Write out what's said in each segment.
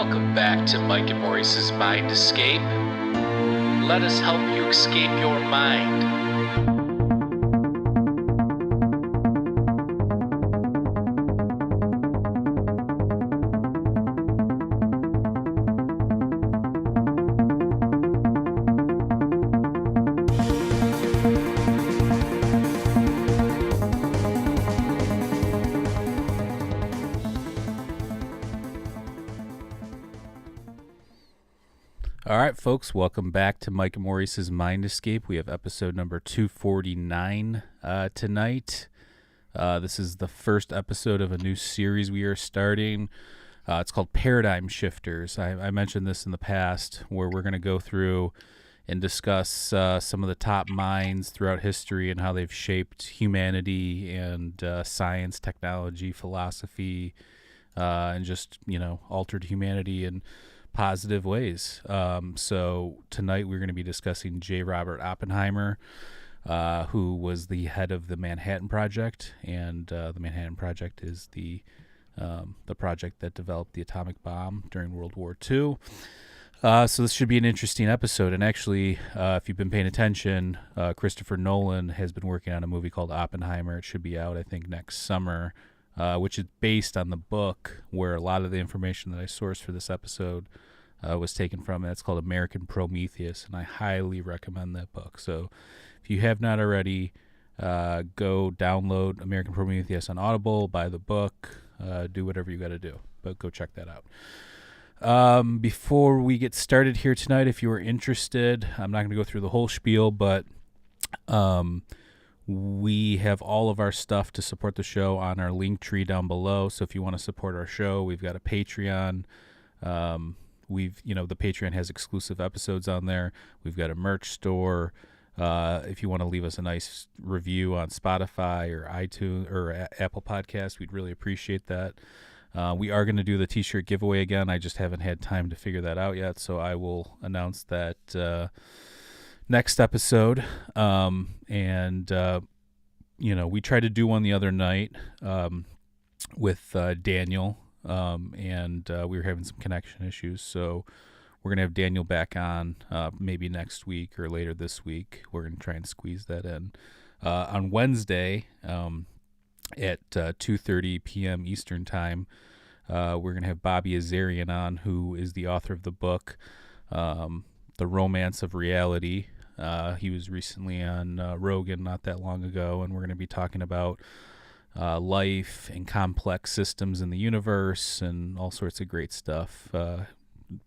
Welcome back to Mike and Maurice's Mind Escape. Let us help you escape your mind. All right, folks, welcome back to Mike and Maurice's Mind Escape. We have episode number 249 tonight. This is the first episode of a new series we are starting. It's called Paradigm Shifters. I mentioned this in the past, where we're going to go through and discuss some of the top minds throughout history and how they've shaped humanity and science, technology, philosophy, and just, altered humanity and positive ways. So tonight we're going to be discussing J. Robert Oppenheimer, who was the head of the Manhattan Project, and the Manhattan Project is the project that developed the atomic bomb during World War II. So this should be an interesting episode. And actually, if you've been paying attention, Christopher Nolan has been working on a movie called Oppenheimer. It should be out, I think, next summer, which is based on the book where a lot of the information that I sourced for this episode was taken from. It's called American Prometheus, and I highly recommend that book. So if you have not already, go download American Prometheus on Audible, buy the book, do whatever you got to do, but go check that out. Before we get started here tonight, if you are interested, I'm not going to go through the whole spiel, but we have all of our stuff to support the show on our LinkTree down below. So if you want to support our show, we've got a Patreon. The Patreon has exclusive episodes on there. We've got a merch store. If you want to leave us a nice review on Spotify or iTunes or Apple Podcasts, we'd really appreciate that. We are going to do the t-shirt giveaway again. I just haven't had time to figure that out yet. So I will announce that, next episode. We tried to do one the other night with Daniel, and we were having some connection issues. So we're going to have Daniel back on maybe next week or later this week. We're going to try and squeeze that in. On Wednesday at 2:30 p.m. Eastern Time, we're going to have Bobby Azarian on, who is the author of the book, The Romance of Reality. He was recently on Rogan not that long ago, and we're going to be talking about life and complex systems in the universe and all sorts of great stuff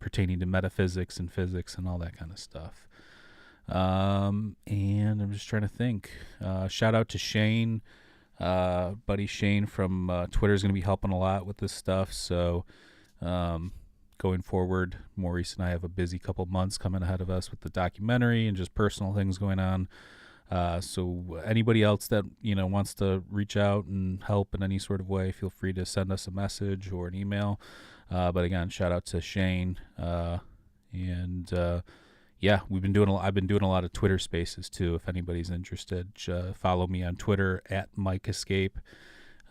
pertaining to metaphysics and physics and all that kind of stuff. And I'm just trying to think. Shout out to Shane, buddy Shane from Twitter is going to be helping a lot with this stuff. So going forward, Maurice and I have a busy couple months coming ahead of us with the documentary and just personal things going on. So anybody else that, wants to reach out and help in any sort of way, feel free to send us a message or an email. But again, shout out to Shane. I've been doing a lot of Twitter spaces too. If anybody's interested, follow me on Twitter at Mike Escape.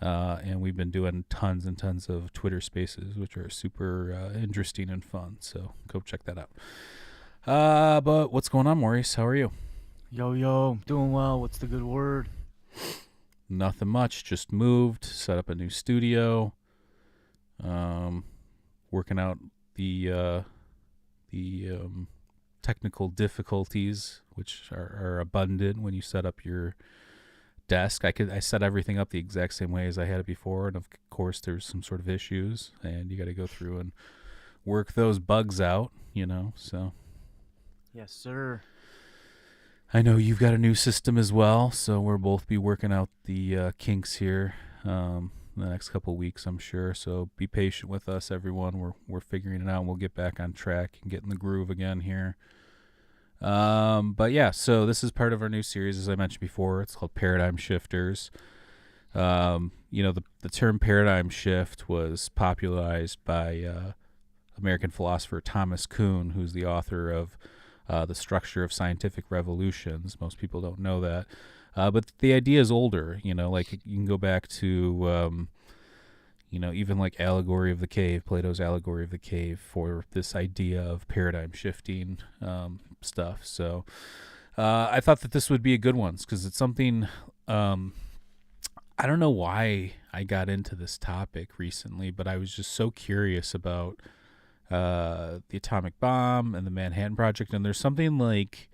And we've been doing tons and tons of Twitter spaces, which are super interesting and fun. So go check that out. But what's going on, Maurice? How are you? Yo, doing well. What's the good word? Nothing much. Just moved, set up a new studio. Working out the technical difficulties, which are abundant when you set up your desk. I set everything up the exact same way as I had it before, and of course there's some sort of issues, and you got to go through and work those bugs out, so. Yes, sir. I know you've got a new system as well, so we'll both be working out the kinks here the next couple of weeks, I'm sure. So be patient with us, everyone. We're figuring it out, and we'll get back on track and get in the groove again here. But yeah, so this is part of our new series, as I mentioned before. It's called Paradigm Shifters. The term paradigm shift was popularized by American philosopher Thomas Kuhn, who's the author of The Structure of Scientific Revolutions. Most people don't know that. But the idea is older, like you can go back to, even like Allegory of the Cave, Plato's Allegory of the Cave, for this idea of paradigm shifting stuff. So I thought that this would be a good one because it's something. I don't know why I got into this topic recently, but I was just so curious about the atomic bomb and the Manhattan Project, and there's something like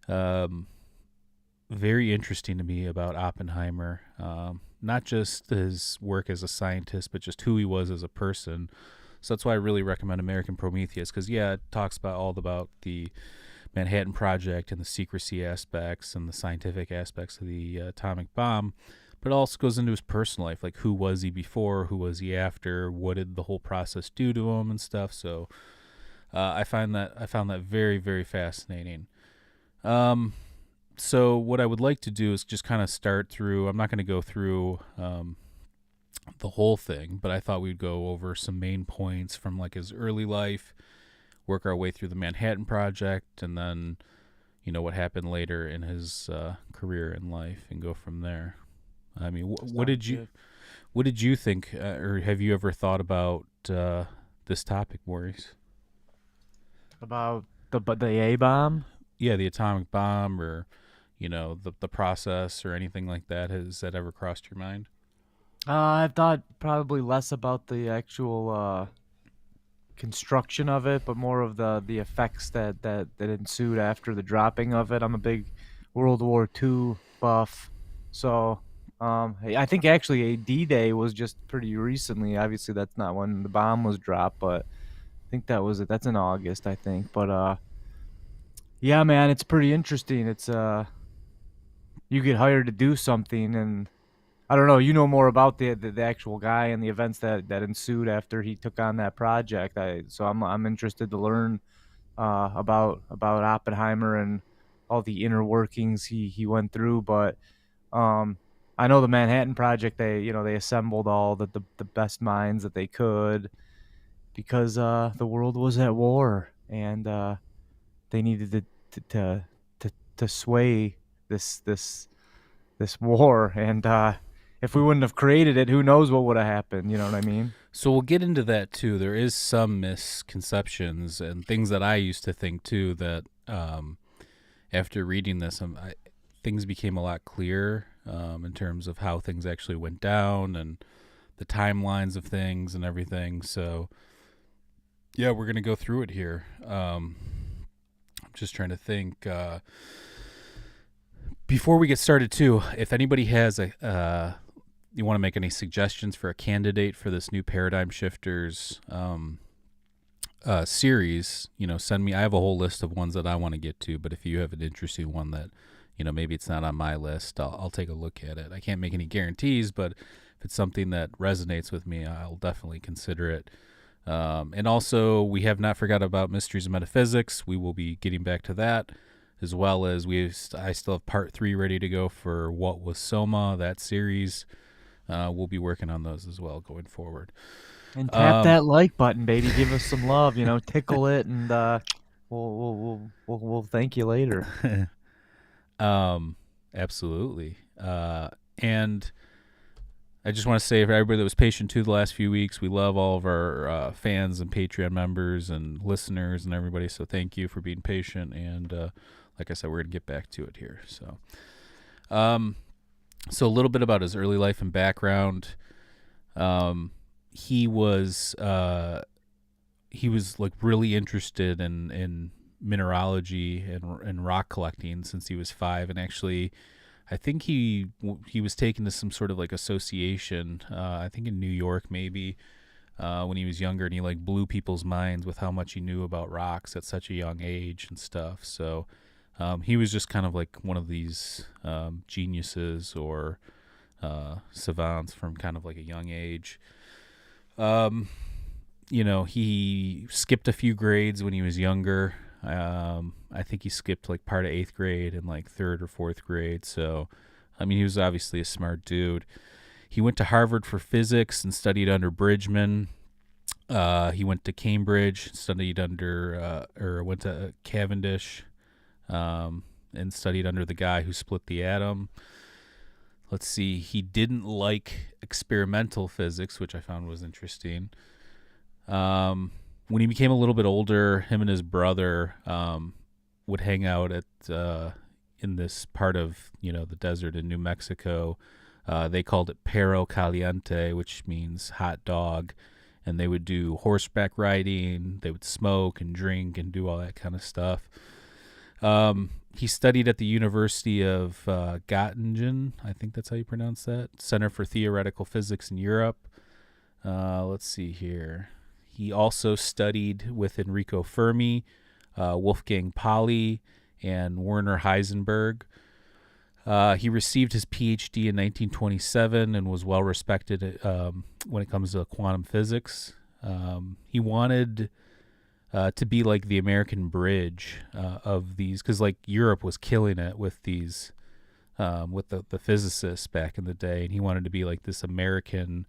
very interesting to me about Oppenheimer. Not just his work as a scientist, but just who he was as a person. So that's why I really recommend American Prometheus, because it talks about the Manhattan Project and the secrecy aspects and the scientific aspects of the atomic bomb, but it also goes into his personal life, like who was he before, who was he after, what did the whole process do to him and stuff. So I found that very, very fascinating. So what I would like to do is just kind of start through. I'm not going to go through the whole thing, but I thought we'd go over some main points from like his early life, work our way through the Manhattan Project, and then what happened later in his career and life, and go from there. I mean, what did you think, or have you ever thought about this topic, Maurice? About the A bomb? Yeah, the atomic bomb, or the process, or anything like that. Has that ever crossed your mind? I've thought probably less about the actual construction of it, but more of the effects that ensued after the dropping of it. I'm a big World War II buff, so I think actually a D-Day was just pretty recently. Obviously, that's not when the bomb was dropped, but I think that was it. That's in August, I think. But yeah, man, it's pretty interesting. It's you get hired to do something, and I don't know. You know more about the actual guy and the events that ensued after he took on that project. So I'm interested to learn about Oppenheimer and all the inner workings he went through. But I know the Manhattan Project. They assembled all the best minds that they could because the world was at war, and they needed to sway this war. And if we wouldn't have created it, who knows what would have happened? You know what I mean? So we'll get into that too. There is some misconceptions and things that I used to think too that after reading this, things became a lot clearer in terms of how things actually went down and the timelines of things and everything. So yeah, we're going to go through it here. I'm just trying to think. Before we get started too, if anybody has you want to make any suggestions for a candidate for this new Paradigm Shifters series, send me. I have a whole list of ones that I want to get to, but if you have an interesting one that, maybe it's not on my list, I'll take a look at it. I can't make any guarantees, but if it's something that resonates with me, I'll definitely consider it. And also, we have not forgot about Mysteries of Metaphysics. We will be getting back to that, as well as I still have part 3 ready to go for What Was Soma, that series. We'll be working on those as well going forward. And tap that like button, baby. Give us some love. Tickle it, and we'll thank you later. Absolutely. And I just want to say, for everybody that was patient too the last few weeks, we love all of our fans and Patreon members and listeners and everybody. So thank you for being patient. And like I said, we're going to get back to it here. So, so a little bit about his early life and background. He was like really interested in mineralogy and rock collecting since he was 5, and actually, I think he was taken to some sort of like association. I think in New York maybe when he was younger, and he like blew people's minds with how much he knew about rocks at such a young age and stuff. So he was just kind of like one of these geniuses or savants from kind of like a young age. He skipped a few grades when he was younger. I think he skipped like part of 8th grade and like 3rd or 4th grade. So, he was obviously a smart dude. He went to Harvard for physics and studied under Bridgman. He went to Cambridge, studied under, went to Cavendish, and studied under the guy who split the atom. let's see, he didn't like experimental physics, which I found was interesting. When he became a little bit older, him and his brother would hang out at in this part of the desert in New Mexico. They called it Perro Caliente, which means hot dog, and they would do horseback riding. They would smoke and drink and do all that kind of stuff. He studied at the University of Göttingen, I think that's how you pronounce that, Center for Theoretical Physics in Europe. Let's see here. He also studied with Enrico Fermi, Wolfgang Pauli, and Werner Heisenberg. He received his PhD in 1927 and was well respected when it comes to quantum physics. He wanted to be like the American bridge of these, because like Europe was killing it with these, with the physicists back in the day, and he wanted to be like this American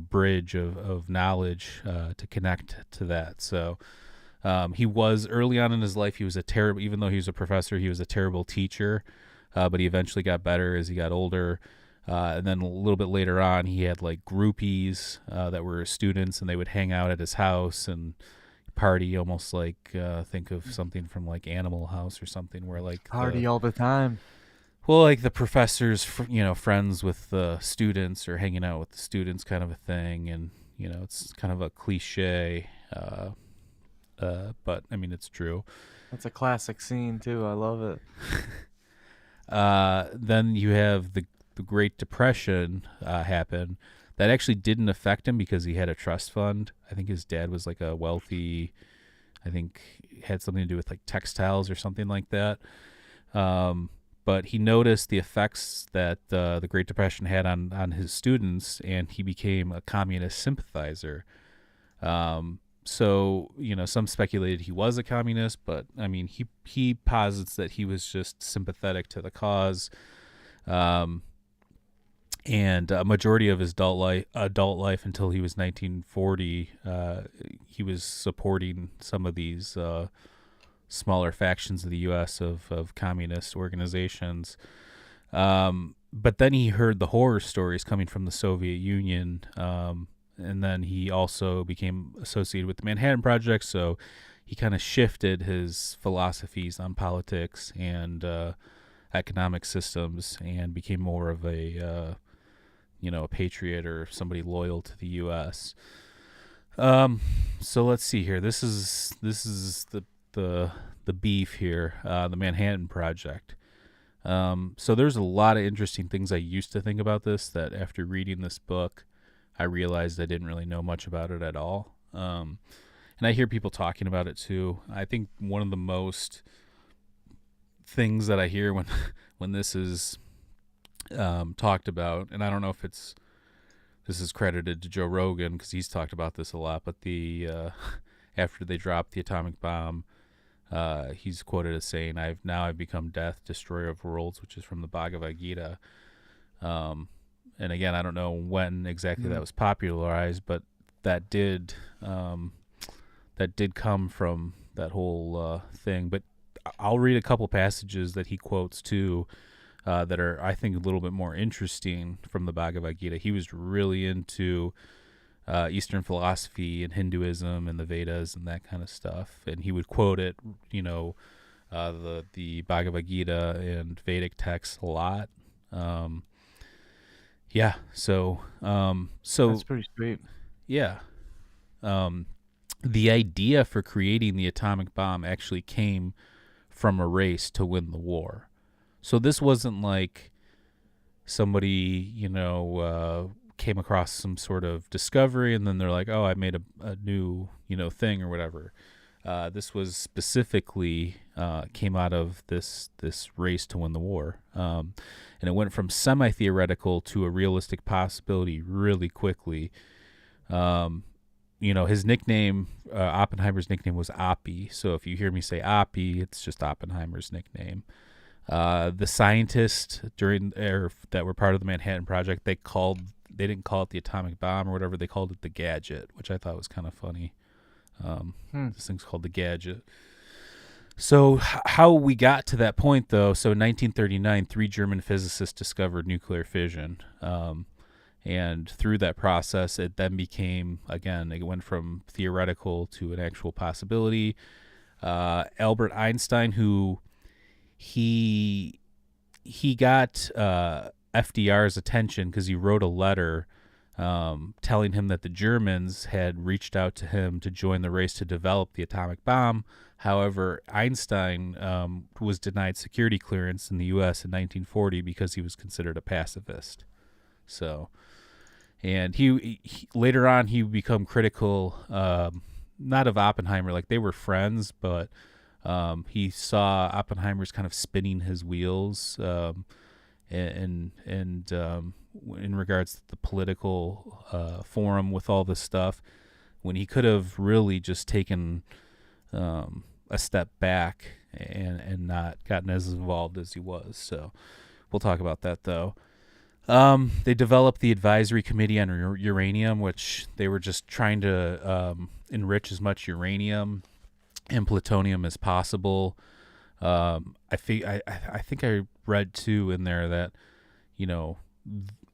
bridge of knowledge to connect to that. So he was, early on in his life, he was even though he was a professor, he was a terrible teacher, but he eventually got better as he got older. And then a little bit later on, he had like groupies that were students, and they would hang out at his house and party, almost like think of something from like Animal House or something, where like Party all the time. well, like the professor's, friends with the students or hanging out with the students, kind of a thing, and it's kind of a cliche, but I mean it's true. That's a classic scene too. I love it. Then you have the Great Depression happen. That actually didn't affect him because he had a trust fund. I think his dad was like a wealthy, I think had something to do with like textiles or something like that. But he noticed the effects that the Great Depression had on his students, and he became a communist sympathizer. So, some speculated he was a communist, but I mean, he posits that he was just sympathetic to the cause. And a majority of his adult life until he was 1940, he was supporting some of these smaller factions of the U.S. of communist organizations. But then he heard the horror stories coming from the Soviet Union, and then he also became associated with the Manhattan Project, so he kind of shifted his philosophies on politics and economic systems and became more of a patriot or somebody loyal to the U.S. So let's see here. This is the beef here, the Manhattan Project. So there's a lot of interesting things I used to think about this that after reading this book, I realized I didn't really know much about it at all. And I hear people talking about it too. I think one of the most things that I hear when this is talked about, and I don't know if this is credited to Joe Rogan because he's talked about this a lot, but after they dropped the atomic bomb, he's quoted as saying, I've become death, destroyer of worlds," which is from the Bhagavad Gita. And again, I don't know when exactly that was popularized, but that did come from that whole thing. But I'll read a couple passages that he quotes too, that are, I think, a little bit more interesting from the Bhagavad Gita. He was really into Eastern philosophy and Hinduism and the Vedas and that kind of stuff, and he would quote it, the Bhagavad Gita and Vedic texts a lot. So That's pretty sweet. Yeah. The idea for creating the atomic bomb actually came from a race to win the war. So this wasn't like somebody, came across some sort of discovery and then they're like, oh, I made a new, thing or whatever. This was specifically came out of this race to win the war. And it went from semi-theoretical to a realistic possibility really quickly. His nickname, Oppenheimer's nickname was Oppie. So if you hear me say Oppie, it's just Oppenheimer's nickname. The scientists that were part of the Manhattan Project, they didn't call it the atomic bomb or whatever. They called it the gadget, which I thought was kind of funny. This thing's called the gadget. So how we got to that point, though, so in 1939, three German physicists discovered nuclear fission. And through that process, it then became, again, it went from theoretical to an actual possibility. Albert Einstein, who he got FDR's attention because he wrote a letter telling him that the Germans had reached out to him to join the race to develop the atomic bomb. However, Einstein was denied security clearance in the U.S. in 1940 because he was considered a pacifist. So, and he later on he would become critical, not of Oppenheimer, like they were friends, but he saw Oppenheimer's kind of spinning his wheels, and in regards to the political forum with all this stuff, when he could have really just taken a step back and not gotten as involved as he was. So we'll talk about that, though. They developed the Advisory Committee on Uranium, which they were just trying to enrich as much uranium and plutonium as possible. I think I read too in there that,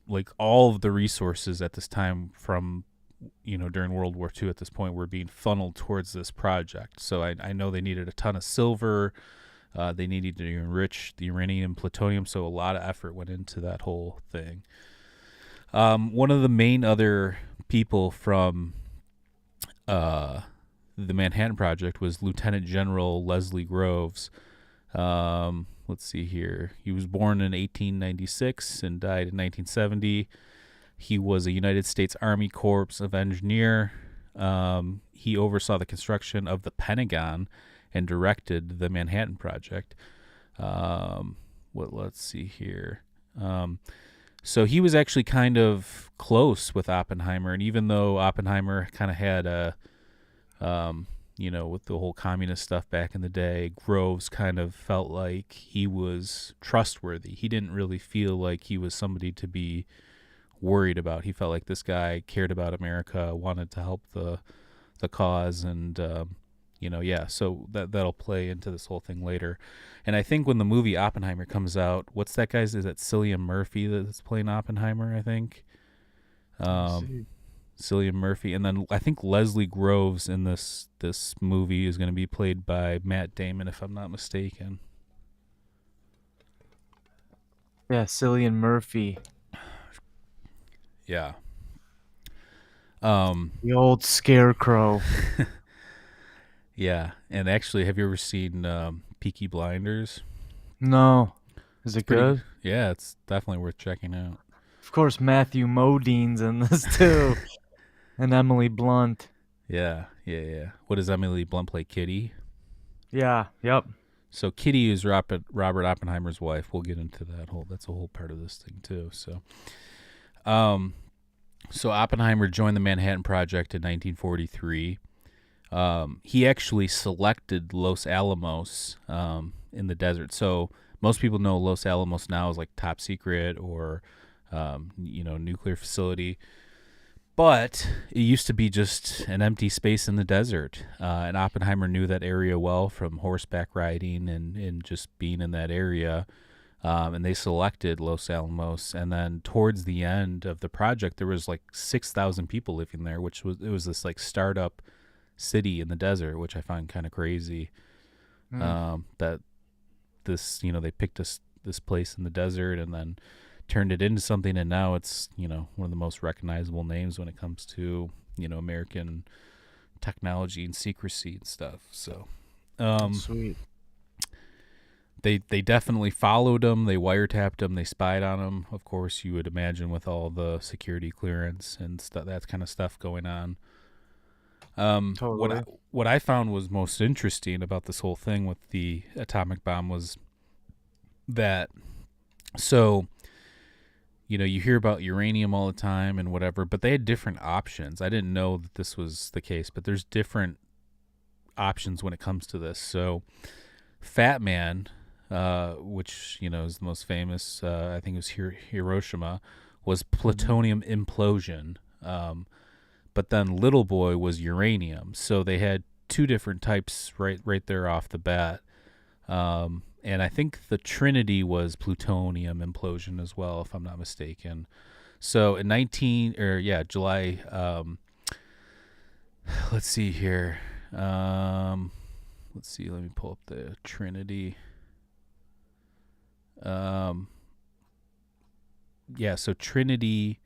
like all of the resources at this time from, during World War II at this point were being funneled towards this project. So I know they needed a ton of silver. They needed to enrich the uranium and plutonium, so a lot of effort went into that whole thing. One of the main other people from the Manhattan Project was Lieutenant General Leslie Groves. Let's see here. He was born in 1896 and died in 1970. He was a United States Army Corps of Engineer. He oversaw the construction of the Pentagon and directed the Manhattan Project. Let's see here. So he was actually kind of close with Oppenheimer, and even though Oppenheimer kind of had a, with the whole communist stuff back in the day, Groves kind of felt like he was trustworthy. He didn't really feel like he was somebody to be worried about. He felt like this guy cared about America, wanted to help the cause, and so that'll play into this whole thing later. And I think when the movie Oppenheimer comes out, what's that guy's? Is that Cillian Murphy that's playing Oppenheimer? I think. Cillian Murphy, and then I think Leslie Groves in this movie is going to be played by Matt Damon, if I'm not mistaken. Yeah, Cillian Murphy. Yeah. The old scarecrow. Yeah, and actually, have you ever seen Peaky Blinders? No. Is it good? Yeah, it's definitely worth checking out. Of course, Matthew Modine's in this too. And Emily Blunt. Yeah. What does Emily Blunt play, Kitty? Yeah, yep. So Kitty is Robert Oppenheimer's wife. We'll get into that's a whole part of this thing too. So Oppenheimer joined the Manhattan Project in 1943. He actually selected Los Alamos in the desert. So most people know Los Alamos now is like top secret or nuclear facility. But it used to be just an empty space in the desert. And Oppenheimer knew that area well from horseback riding and just being in that area. And they selected Los Alamos. And then towards the end of the project, there was like 6,000 people living there, it was this like startup city in the desert, which I find kind of crazy. That this, they picked this place in the desert and then turned it into something, and now it's one of the most recognizable names when it comes to American technology and secrecy and stuff. So Sweet. They definitely followed him, they wiretapped him, they spied on him, of course, you would imagine, with all the security clearance and that kind of stuff going on. Totally. What I found was most interesting about this whole thing with the atomic bomb was that, so you hear about uranium all the time and whatever, but they had different options. I didn't know that this was the case, but there's different options when it comes to this. So Fat Man, which, is the most famous, I think it was Hiroshima, was plutonium implosion. But then Little Boy was uranium. So they had two different types right there off the bat. And I think the Trinity was plutonium implosion as well, if I'm not mistaken. So in July. Let's see here. Let's see. Let me pull up the Trinity. So Trinity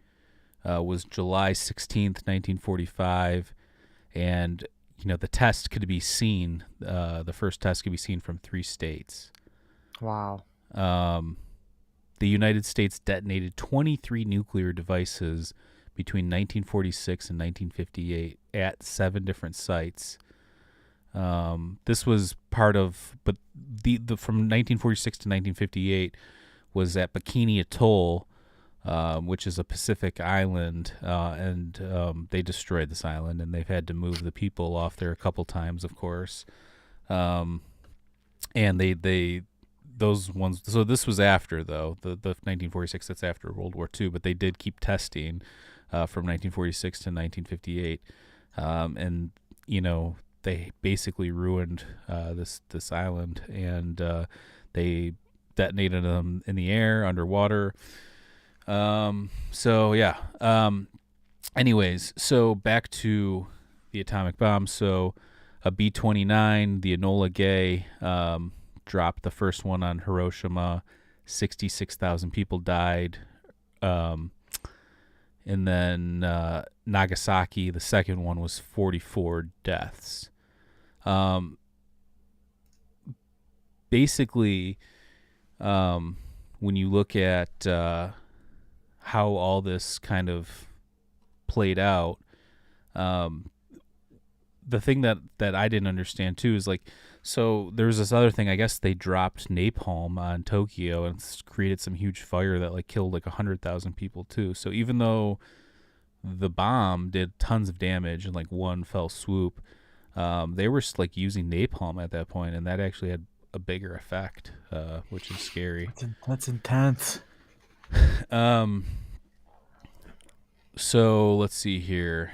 was July 16th, 1945, and the test could be seen. The first test could be seen from 3 states. Wow. The United States detonated 23 nuclear devices between 1946 and 1958 at 7 different sites. This was part of, but the from 1946 to 1958 was at Bikini Atoll, which is a Pacific island, and they destroyed this island, and they've had to move the people off there a couple times, of course. And those ones. So this was after, though, the 1946. That's after World War II, but they did keep testing from 1946 to 1958, and they basically ruined this island, and they detonated them in the air, underwater. Anyways, so back to the atomic bomb. So a B-29, the Enola Gay, dropped the first one on Hiroshima. 66,000 people died. And then Nagasaki, the second one, was 44 deaths. Basically, when you look at how all this kind of played out, the thing that I didn't understand too is so there's this other thing. I guess they dropped napalm on Tokyo and it's created some huge fire that killed 100,000 people too. So even though the bomb did tons of damage in one fell swoop, they were using napalm at that point, and that actually had a bigger effect, which is scary. That's intense. So let's see here.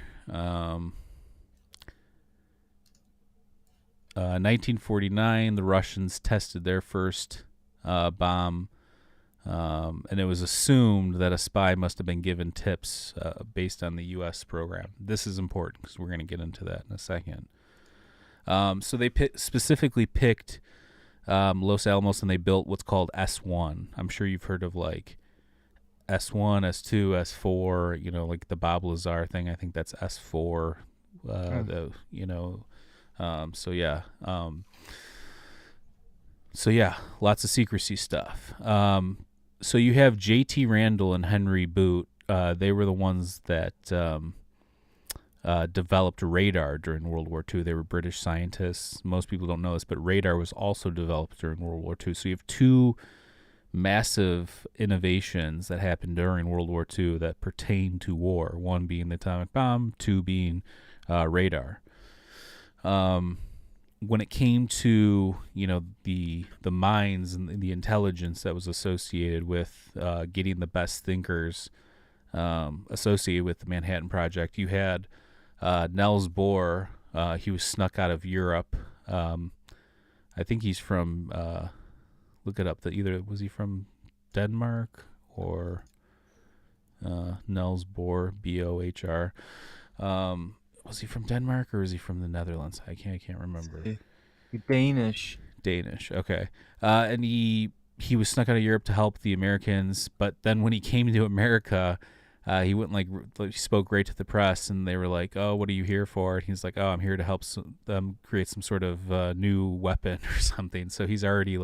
1949, the Russians tested their first bomb, and it was assumed that a spy must have been given tips based on the U.S. program. This is important because we're going to get into that in a second. So they specifically picked Los Alamos, and they built what's called S1. I'm sure you've heard of S1, S2, S4. The Bob Lazar thing. I think that's S4. Lots of secrecy stuff. So you have J.T. Randall and Henry Boot. They were the ones that developed radar during World War II. They were British scientists. Most people don't know this, but radar was also developed during World War II. So you have 2 massive innovations that happened during World War II that pertain to war. One being the atomic bomb, 2 being radar. When it came to the minds and the intelligence that was associated with getting the best thinkers associated with the Manhattan Project, you had Niels Bohr. He was snuck out of Europe. I think he's from look it up. Was he from Denmark or Niels Bohr, Bohr? Was he from Denmark or is he from the Netherlands? I can't remember. Danish. Okay. And he was snuck out of Europe to help the Americans, but then when he came to America, he went he spoke right to the press, and they were like, "Oh, what are you here for?" And he's like, "Oh, I'm here to help them create some sort of new weapon or something." So he's already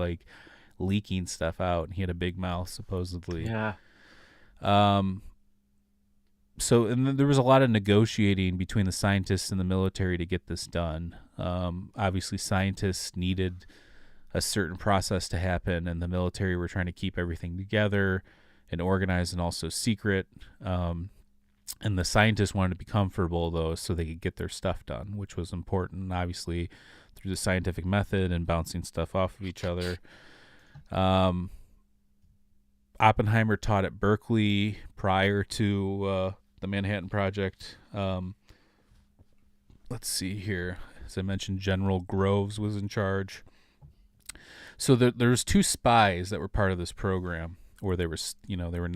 leaking stuff out, and he had a big mouth supposedly. Yeah. So, and then there was a lot of negotiating between the scientists and the military to get this done. Obviously, scientists needed a certain process to happen, and the military were trying to keep everything together and organized and also secret. And the scientists wanted to be comfortable, though, so they could get their stuff done, which was important, obviously, through the scientific method and bouncing stuff off of each other. Oppenheimer taught at Berkeley prior to the Manhattan Project. Let's see here. As I mentioned, General Groves was in charge. So there's two spies that were part of this program, or they were, they were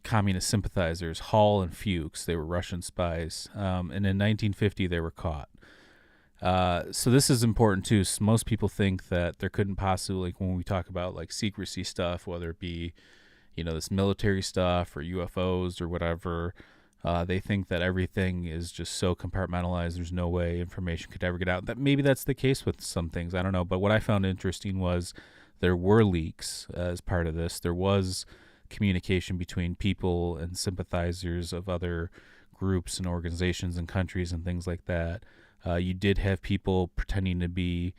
communist sympathizers, Hall and Fuchs. They were Russian spies, and in 1950 they were caught. So this is important too. So most people think that there couldn't possibly, when we talk about like secrecy stuff, whether it be, this military stuff or UFOs or whatever, they think that everything is just so compartmentalized. There's no way information could ever get out. That maybe that's the case with some things. I don't know. But what I found interesting was there were leaks as part of this. There was communication between people and sympathizers of other groups and organizations and countries and things like that. You did have people pretending to be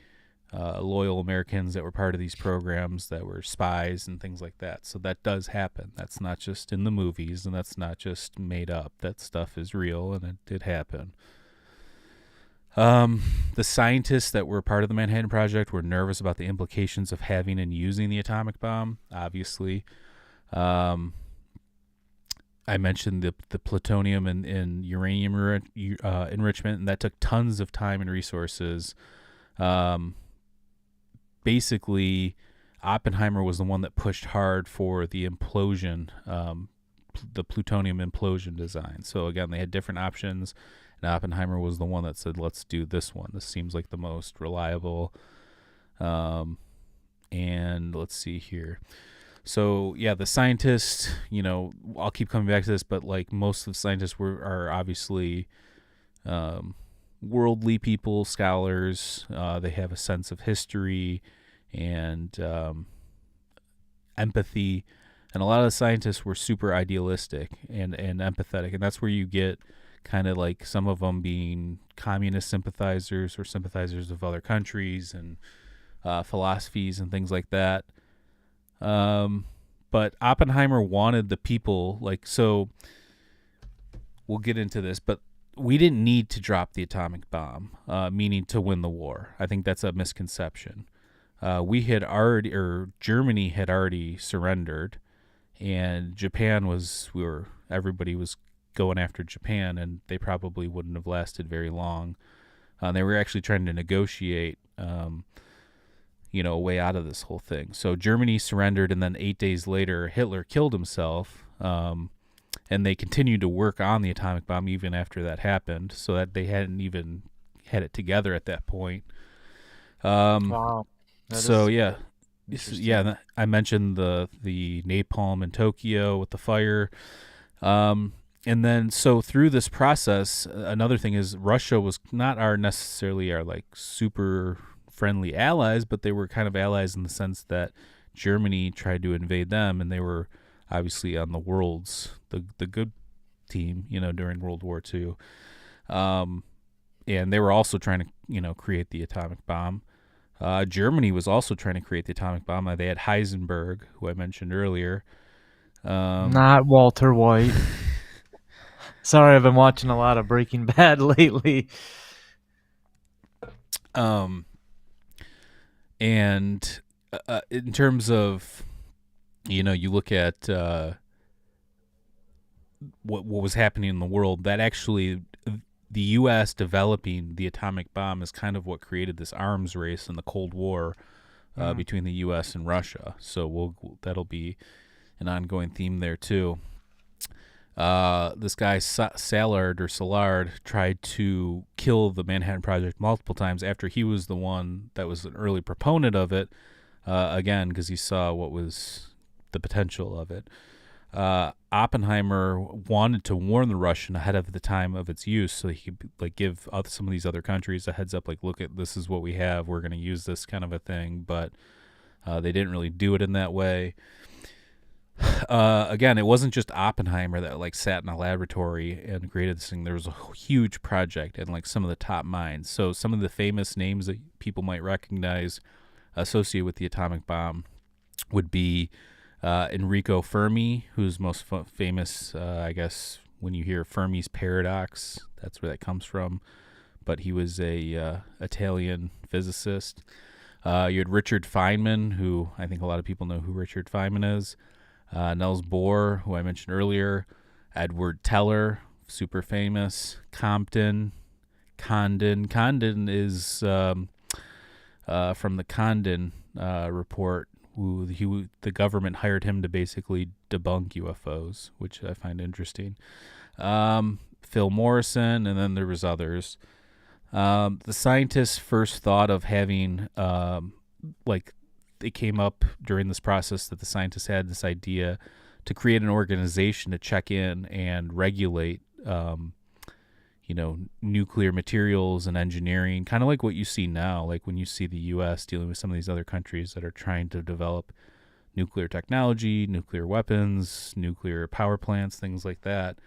loyal Americans that were part of these programs that were spies and things like that. So that does happen. That's not just in the movies, and that's not just made up. That stuff is real, and it did happen. The scientists that were part of the Manhattan Project were nervous about the implications of having and using the atomic bomb, obviously. I mentioned the plutonium and uranium enrichment, and that took tons of time and resources. Basically, Oppenheimer was the one that pushed hard for the implosion, the plutonium implosion design. So again, they had different options, and Oppenheimer was the one that said, let's do this one. This seems like the most reliable. And let's see here. So yeah, the scientists, I'll keep coming back to this, but like most of the scientists are obviously worldly people, scholars. They have a sense of history and empathy, and a lot of the scientists were super idealistic and empathetic, and that's where you get kind of like some of them being communist sympathizers or sympathizers of other countries and philosophies and things like that. But Oppenheimer wanted the people, so we'll get into this, but we didn't need to drop the atomic bomb, meaning to win the war. I think that's a misconception. Germany had already surrendered, and everybody was going after Japan, and they probably wouldn't have lasted very long. They were actually trying to negotiate, a way out of this whole thing. So Germany surrendered, and then 8 days later, Hitler killed himself. And they continued to work on the atomic bomb even after that happened, so that they hadn't even had it together at that point. Wow. So yeah, I mentioned the napalm in Tokyo with the fire. And then so through this process, another thing is Russia was not necessarily our like super friendly allies, but they were kind of allies in the sense that Germany tried to invade them, and they were obviously on the good team, during World War II. And they were also trying to, create the atomic bomb. Germany was also trying to create the atomic bomb. They had Heisenberg, who I mentioned earlier. Not Walter White. Sorry, I've been watching a lot of Breaking Bad lately. And in terms of, you look at what was happening in the world, that actually the U.S. developing the atomic bomb is kind of what created this arms race in the Cold War between the U.S. and Russia. So that'll be an ongoing theme there too. This guy Szilard tried to kill the Manhattan Project multiple times after he was the one that was an early proponent of it. Again, because he saw what was the potential of it. Oppenheimer wanted to warn the Russian ahead of the time of its use, so he could give some of these other countries a heads up, look at this is what we have, we're going to use this kind of a thing, but they didn't really do it in that way. Again, it wasn't just Oppenheimer that sat in a laboratory and created this thing. There was a huge project and some of the top minds. So some of the famous names that people might recognize associated with the atomic bomb would be Enrico Fermi, who's most famous, I guess, when you hear Fermi's paradox. That's where that comes from. But he was a Italian physicist. You had Richard Feynman, who I think a lot of people know who Richard Feynman is. Niels Bohr, who I mentioned earlier. Edward Teller, super famous. Condon is from the Condon report. The government hired him to basically debunk UFOs, which I find interesting. Phil Morrison, and then there was others. The scientists first thought of having, it came up during this process that the scientists had this idea to create an organization to check in and regulate, nuclear materials and engineering, kind of like what you see now, like when you see the U.S. dealing with some of these other countries that are trying to develop nuclear technology, nuclear weapons, nuclear power plants, things like that.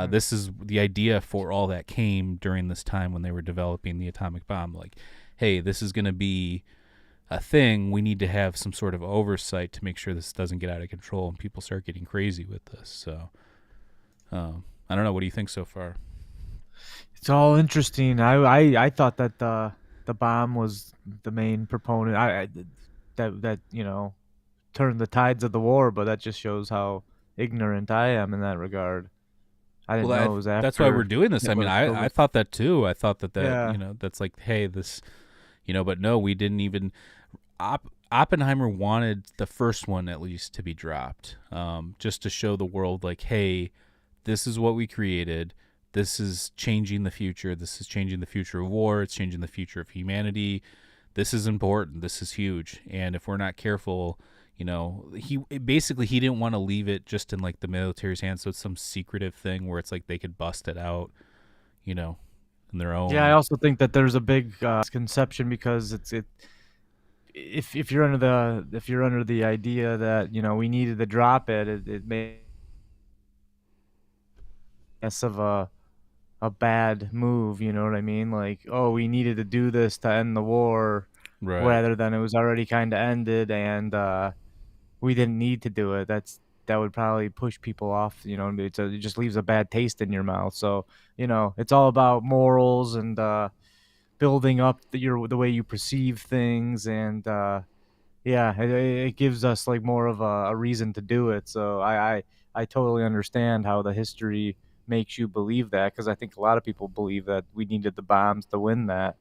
This is the idea for all that came during this time when they were developing the atomic bomb. Like, hey, this is going to be a thing. We need to have some sort of oversight to make sure this doesn't get out of control and people start getting crazy with this. So, I don't know. What do you think so far? It's all interesting. I thought that the bomb was the main proponent. That turned the tides of the war, but that just shows how ignorant I am in that regard. I didn't know it was after. That's why we're doing this. I mean, I thought that too. I thought that Yeah. that's like, hey, this, but no, we didn't even. Oppenheimer wanted the first one at least to be dropped, just to show the world, like, hey, this is what we created. This is changing the future. This is changing the future of war. It's changing the future of humanity. This is important. This is huge. And if we're not careful, he didn't want to leave it just in like the military's hands. So it's some secretive thing where it's like they could bust it out, in their own. Yeah, I also think that there's a big misconception because if you're under the idea that we needed to drop it, it may less of a bad move. You know what I mean? Like, oh, we needed to do this to end the war, Right. rather than it was already kind of ended and we didn't need to do it. That would probably push people off. It just leaves a bad taste in your mouth. So it's all about morals and building up the way you perceive things, and yeah, it gives us like more of a reason to do it. So I totally understand how the history makes you believe that, because I think a lot of people believe that we needed the bombs to win that.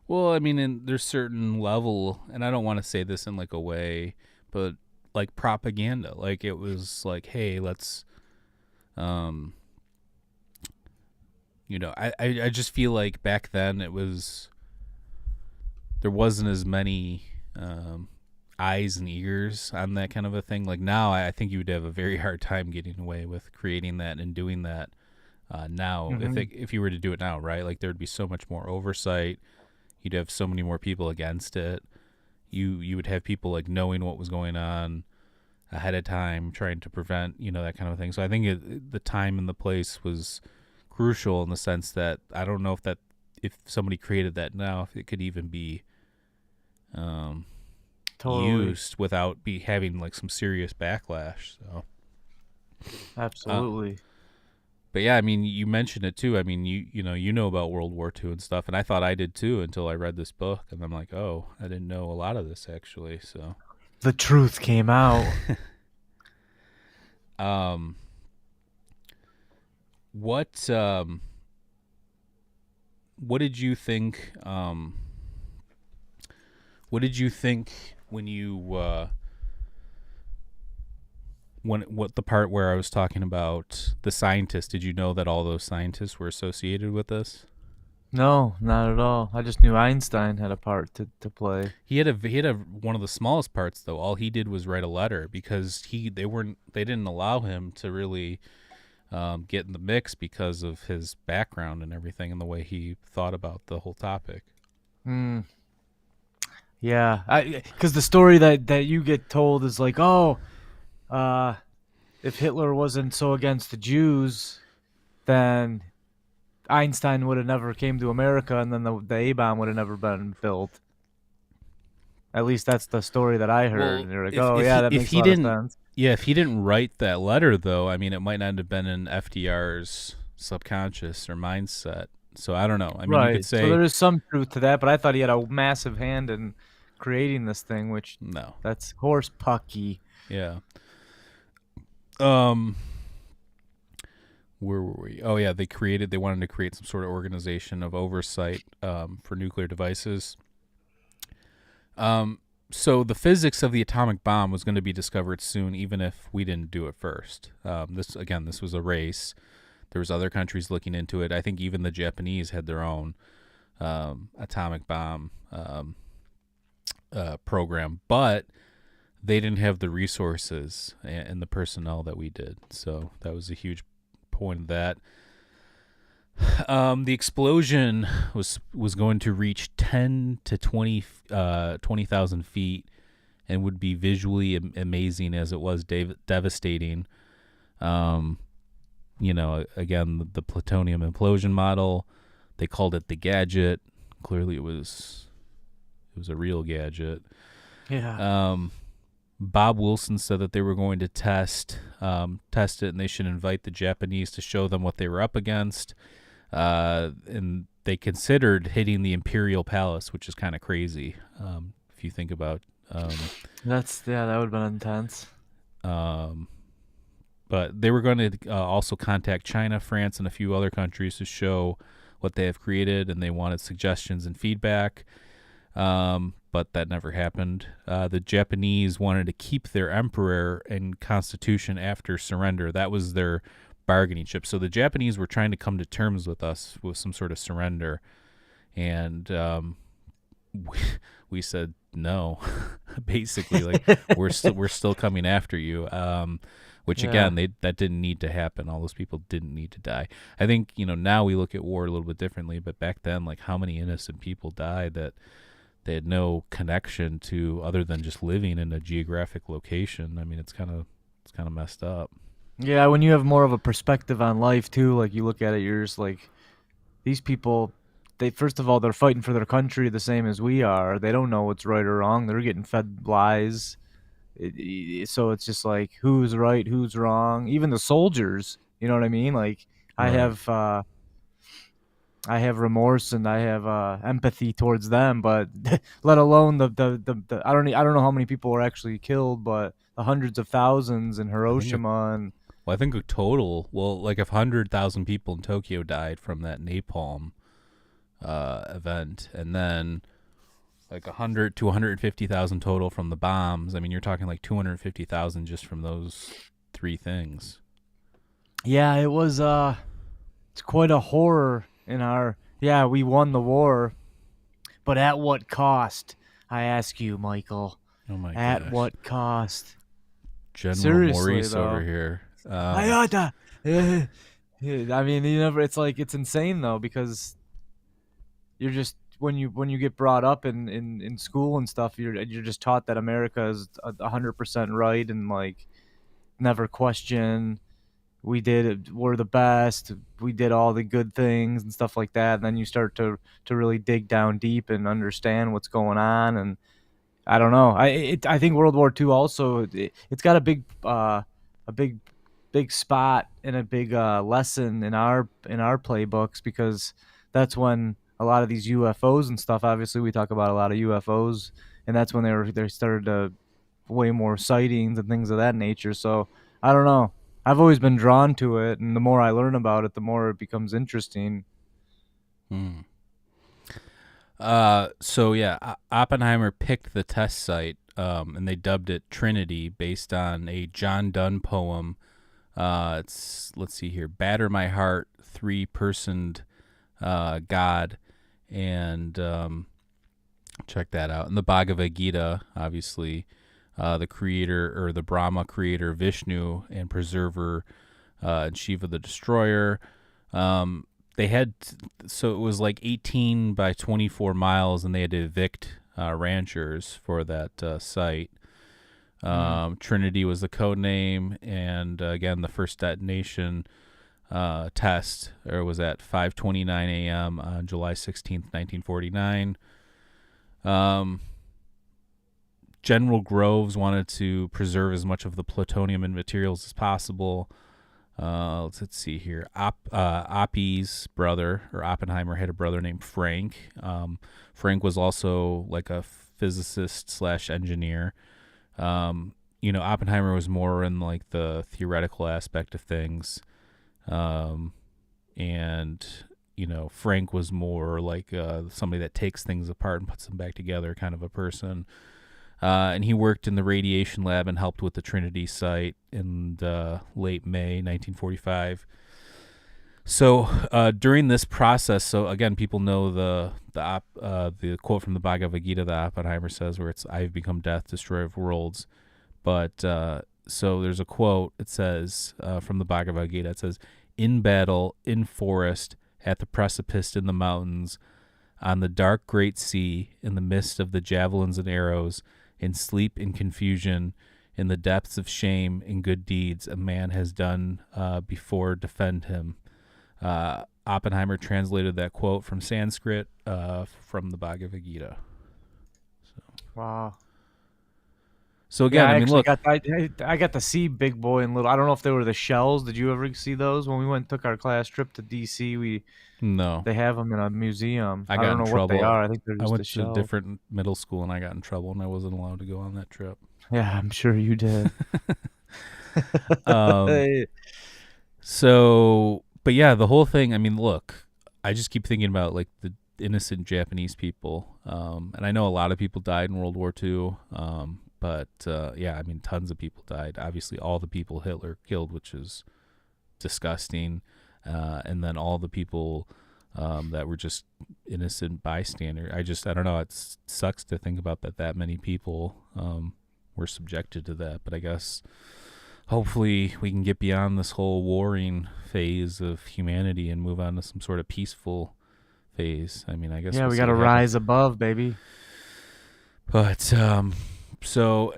Well, I mean, there's certain level, and I don't want to say this in like a way, but like propaganda, like it was like, hey, let's, I just feel like back then there wasn't as many eyes and ears on that kind of a thing. Like now, I think you would have a very hard time getting away with creating that and doing that now. If you were to do it now, right? Like there'd be so much more oversight. You'd have so many more people against it. You would have people like knowing what was going on ahead of time, trying to prevent, that kind of thing. So I think the time and the place was crucial in the sense that I don't know if somebody created that now, if it could even be Totally. used without having like some serious backlash. So Absolutely. but yeah, I mean, you mentioned it too. I mean, you know about World War II and stuff, and I thought I did too until I read this book, and I'm like, oh, I didn't know a lot of this actually. So The truth came out. what did you think? What did you think when you what the part where I was talking about the scientists? Did you know that all those scientists were associated with this? No, not at all. I just knew Einstein had a part to play. He had one of the smallest parts though. All he did was write a letter because they didn't allow him to really get in the mix because of his background and everything and the way he thought about the whole topic. Yeah, because the story that you get told is like, oh, if Hitler wasn't so against the Jews, then Einstein would have never came to America, and then the A-bomb would have never been built. At least that's the story that I heard. Well, and they're like, if that makes he a lot didn't, of sense. yeah, if he didn't write that letter though, I mean, it might not have been in FDR's subconscious or mindset. So I don't know. I mean, you could say so there is some truth to that, but I thought he had a massive hand in creating this thing, which no. that's horse pucky. Yeah. Where were we? Oh yeah, they wanted to create some sort of organization of oversight for nuclear devices. So the physics of the atomic bomb was going to be discovered soon, even if we didn't do it first. This was a race. There was other countries looking into it. I think even the Japanese had their own atomic bomb program, but they didn't have the resources and the personnel that we did. So that was a huge point of that. The explosion was going to reach 10 to 20,000 feet and would be visually amazing as it was devastating. Again, the plutonium implosion model, they called it the gadget. Clearly it was a real gadget. Yeah. Bob Wilson said that they were going to test it, and they should invite the Japanese to show them what they were up against. And they considered hitting the Imperial Palace, which is kind of crazy if you think about. That would have been intense. But they were going to also contact China, France, and a few other countries to show what they have created, and they wanted suggestions and feedback. But that never happened. The Japanese wanted to keep their emperor and constitution after surrender. That was their bargaining chip. So the Japanese were trying to come to terms with us with some sort of surrender, and we said no. Basically, like we're still coming after you. Which again, that didn't need to happen. All those people didn't need to die. I think now we look at war a little bit differently, but back then, like how many innocent people died that they had no connection to other than just living in a geographic location. I mean, it's kind of messed up. Yeah, when you have more of a perspective on life too, like you look at it, you're just like, these people, first of all, they're fighting for their country the same as we are. They don't know what's right or wrong. They're getting fed lies. So it's just like, who's right, who's wrong? Even the soldiers, you know what I mean? Like, right. I have remorse and I have empathy towards them, but let alone the I don't know how many people were actually killed, but the hundreds of thousands in Hiroshima I think a total. Well, like if 100,000 people in Tokyo died from that napalm event, and then like 100 to 150,000 total from the bombs. I mean, you're talking like 250,000 just from those three things. Yeah, it was. It's quite a horror. We won the war, but at what cost? I ask you, Michael. Oh my gosh. At what cost? General Maurice over here. I mean, it's like, it's insane though, because you're just, when you get brought up in school and stuff, you're just taught that America is 100% right, and like never question. We're the best. We did all the good things and stuff like that. And then you start to really dig down deep and understand what's going on. And I don't know. I think World War II also, it's got a big spot and a big lesson in our playbooks, because that's when a lot of these UFOs and stuff. Obviously, we talk about a lot of UFOs, and that's when they started to way more sightings and things of that nature. So I don't know. I've always been drawn to it, and the more I learn about it, the more it becomes interesting. Oppenheimer picked the test site, and they dubbed it Trinity, based on a John Donne poem. Let's see here, "Batter My Heart, Three-Personed God," and check that out. And the Bhagavad Gita, obviously. The creator, or the Brahma creator, Vishnu, and preserver, and Shiva the destroyer. They had, so it was like 18 by 24 miles, and they had to evict ranchers for that site. Trinity was the code name, and again, the first detonation test was at 5:29 a.m. on July 16th, 1949. General Groves wanted to preserve as much of the plutonium and materials as possible. Let's see here. Oppie's brother, or Oppenheimer, had a brother named Frank. Frank was also like a physicist / engineer. Oppenheimer was more in like the theoretical aspect of things. And Frank was more like somebody that takes things apart and puts them back together kind of a person. And he worked in the radiation lab and helped with the Trinity site in late May 1945. So during this process, so again, people know the quote from the Bhagavad Gita that Oppenheimer says, where it's "I've become death, destroyer of worlds." But so there's a quote. It says from the Bhagavad Gita. It says, "In battle, in forest, at the precipice, in the mountains, on the dark great sea, in the midst of the javelins and arrows, in sleep, in confusion, in the depths of shame, in good deeds, a man has done before defend him." Oppenheimer translated that quote from Sanskrit from the Bhagavad Gita. Wow. So again, Yeah, I mean, look, I got to see Big Boy and Little. I don't know if they were the shells. Did you ever see those when we went and took our class trip to DC? No, They have them in a museum. I I got don't in know trouble. what they are. I think they're just I the went to a shells. different middle school and I got in trouble and I wasn't allowed to go on that trip. Yeah, I'm sure you did. So, but yeah, the whole thing, I mean, look, I just keep thinking about like the innocent Japanese people. And I know a lot of people died in World War II. But yeah, I mean, tons of people died. Obviously, all the people Hitler killed, which is disgusting. And then all the people that were just innocent bystander. I don't know. It sucks to think about that many people were subjected to that. But I guess hopefully we can get beyond this whole warring phase of humanity and move on to some sort of peaceful phase. I mean, I guess we got to rise above, baby. But so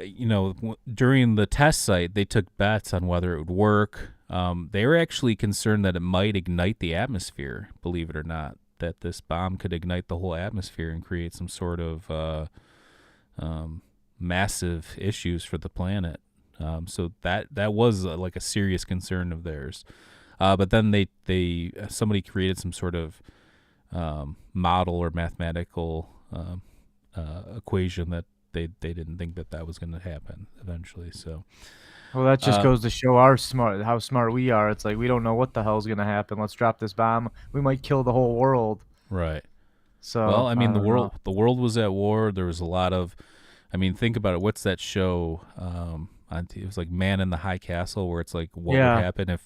during the test site, they took bets on whether it would work. They were actually concerned that it might ignite the atmosphere, believe it or not, that this bomb could ignite the whole atmosphere and create some sort of massive issues for the planet. So that was like a serious concern of theirs. But then somebody created some sort of model or mathematical equation that they didn't think that was going to happen eventually. So, well, that just goes to show how smart we are. It's like we don't know what the hell's going to happen. Let's drop this bomb. We might kill the whole world. Right. So, well, I mean, the world was at war. There was a lot of, I mean, think about it. What's that show? It was like Man in the High Castle, where it's like what would happen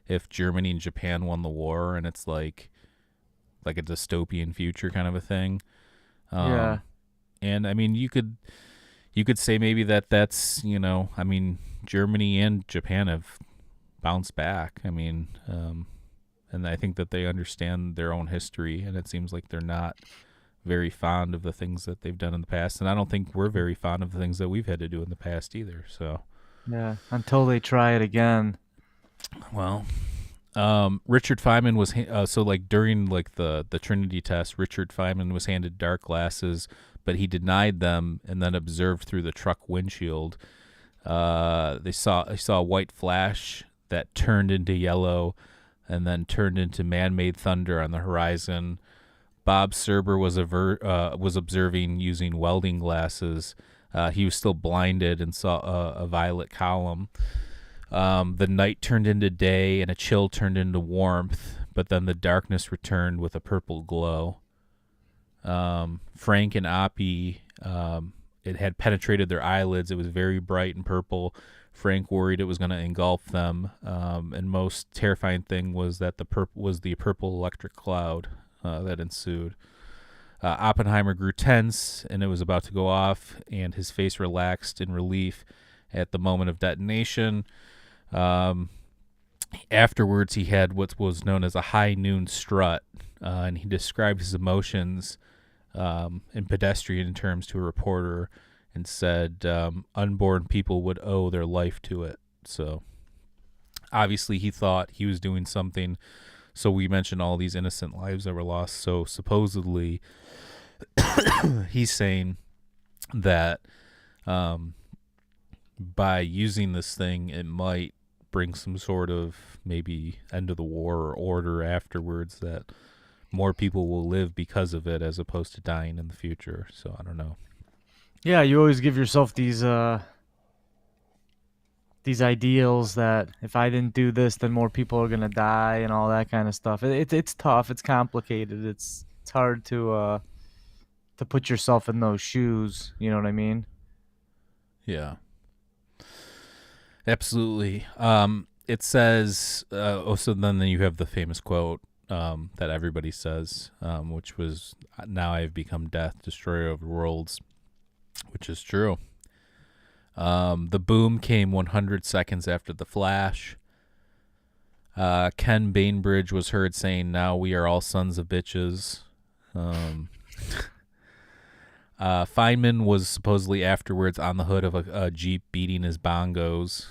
if Germany and Japan won the war, and it's like a dystopian future kind of a thing. Yeah. And I mean, you could say maybe that's, I mean, Germany and Japan have bounced back. I mean, and I think that they understand their own history, and it seems like they're not very fond of the things that they've done in the past. And I don't think we're very fond of the things that we've had to do in the past either. So, yeah, until they try it again. Well, Richard Feynman was so like during like the Trinity test, Richard Feynman was handed dark glasses, but he denied them and then observed through the truck windshield. They saw a white flash that turned into yellow and then turned into man-made thunder on the horizon. Bob Serber was observing using welding glasses. He was still blinded and saw a violet column. The night turned into day and a chill turned into warmth, but then the darkness returned with a purple glow. Frank and Oppie, it had penetrated their eyelids. It was very bright and purple. Frank worried it was going to engulf them. And most terrifying thing was that the purple electric cloud that ensued. Oppenheimer grew tense, and it was about to go off, and his face relaxed in relief at the moment of detonation. Afterwards, he had what was known as a high noon strut, and he described his emotions in pedestrian terms to a reporter and said unborn people would owe their life to it. So obviously he thought he was doing something. So we mentioned all these innocent lives that were lost. So supposedly he's saying that by using this thing, it might bring some sort of maybe end of the war or order afterwards, that more people will live because of it as opposed to dying in the future. So I don't know. Yeah, you always give yourself these these ideals that if I didn't do this, then more people are gonna die and all that kind of stuff. It's tough. It's complicated. It's hard to put yourself in those shoes. You know what I mean? Yeah. Absolutely. It says, so then you have the famous quote that everybody says, which was, "Now I have become death, destroyer of worlds," which is true. The boom came 100 seconds after the flash. Ken Bainbridge was heard saying, "Now we are all sons of bitches." Feynman was supposedly afterwards on the hood of a Jeep beating his bongos.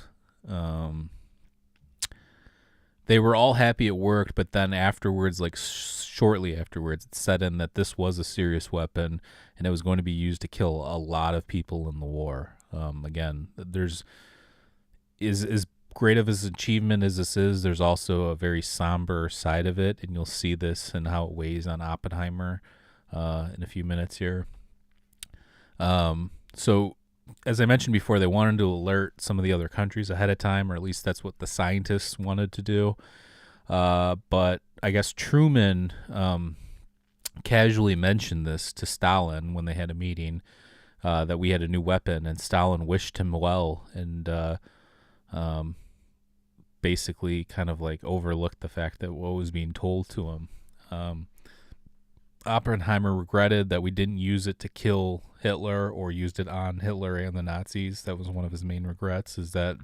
They were all happy it worked, but then afterwards, like shortly afterwards, it set in that this was a serious weapon and it was going to be used to kill a lot of people in the war. Again, there's as great of his achievement as this is, there's also a very somber side of it, and you'll see this and how it weighs on Oppenheimer in a few minutes here. So as I mentioned before, they wanted to alert some of the other countries ahead of time, or at least that's what the scientists wanted to do. But I guess Truman casually mentioned this to Stalin when they had a meeting, that we had a new weapon, and Stalin wished him well and basically kind of like overlooked the fact that what was being told to him. Oppenheimer regretted that we didn't use it to kill Hitler or used it on Hitler and the Nazis. That was one of his main regrets, is that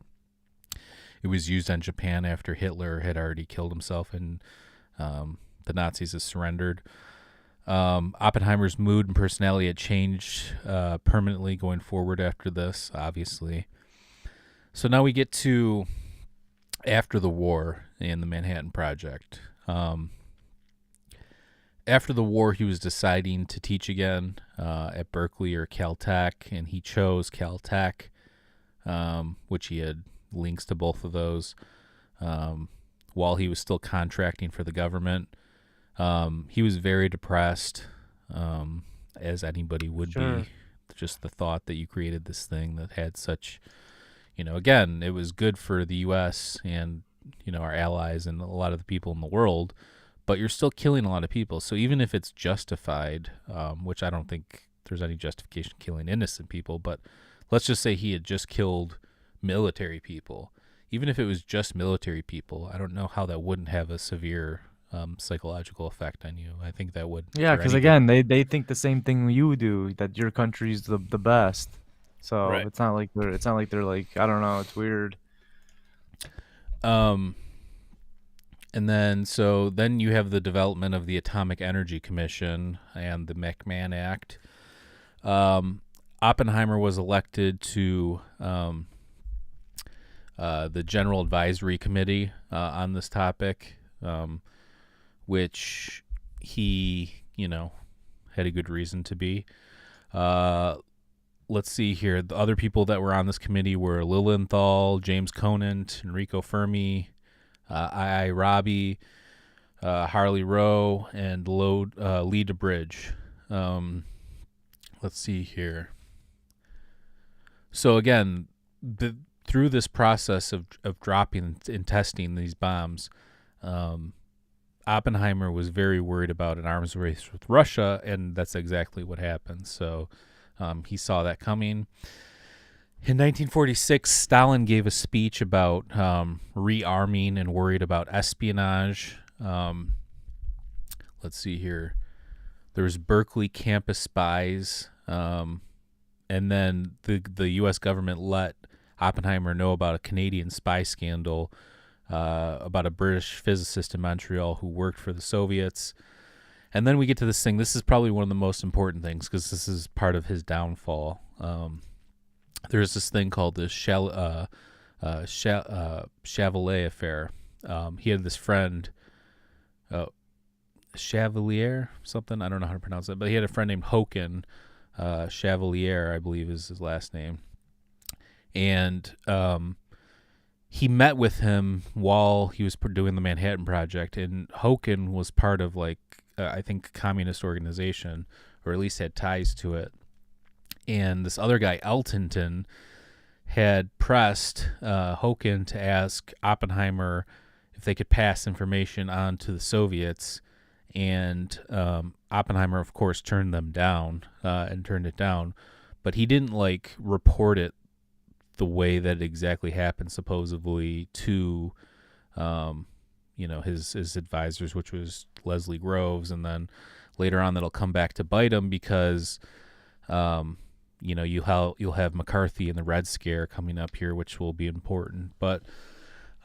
it was used on Japan after Hitler had already killed himself and the Nazis had surrendered. Oppenheimer's mood and personality had changed permanently going forward after this, obviously. So now we get to after the war and the Manhattan Project. After the war, he was deciding to teach again at Berkeley or Caltech, and he chose Caltech, which he had links to both of those, while he was still contracting for the government. He was very depressed, as anybody would be. Just the thought that you created this thing that had such, again, it was good for the U.S. and, our allies and a lot of the people in the world, but you're still killing a lot of people. So even if it's justified, which I don't think there's any justification killing innocent people, but let's just say he had just killed military people. Even if it was just military people, I don't know how that wouldn't have a severe psychological effect on you. I think that would. Yeah, because again, they think the same thing you do, that your country's the best. So right. It's not like they're like, I don't know, it's weird. And then you have the development of the Atomic Energy Commission and the McMahon Act. Oppenheimer was elected to the General Advisory Committee on this topic, which he, had a good reason to be. Let's see here. The other people that were on this committee were Lilienthal, James Conant, Enrico Fermi, I. Robbie, Harley Rowe, and Lee DeBridge. Let's see here. So again, through this process of dropping and testing these bombs, Oppenheimer was very worried about an arms race with Russia, and that's exactly what happened. So he saw that coming. In 1946, Stalin gave a speech about rearming and worried about espionage. Let's see here. There was Berkeley campus spies, and then the U.S. government let Oppenheimer know about a Canadian spy scandal about a British physicist in Montreal who worked for the Soviets. And then we get to this thing. This is probably one of the most important things because this is part of his downfall. There's this thing called the Chevalier affair. He had this friend, Chevalier, something. I don't know how to pronounce it, but he had a friend named Hoken. Chevalier, I believe, is his last name. And he met with him while he was doing the Manhattan Project. And Hoken was part of, I think, a communist organization, or at least had ties to it. And this other guy, Eltonton, had pressed Hokin to ask Oppenheimer if they could pass information on to the Soviets, and Oppenheimer, of course, turned it down, but he didn't report it the way that it exactly happened, supposedly, to his advisors, which was Leslie Groves, and then later on that'll come back to bite him because you'll have McCarthy and the Red Scare coming up here, which will be important. But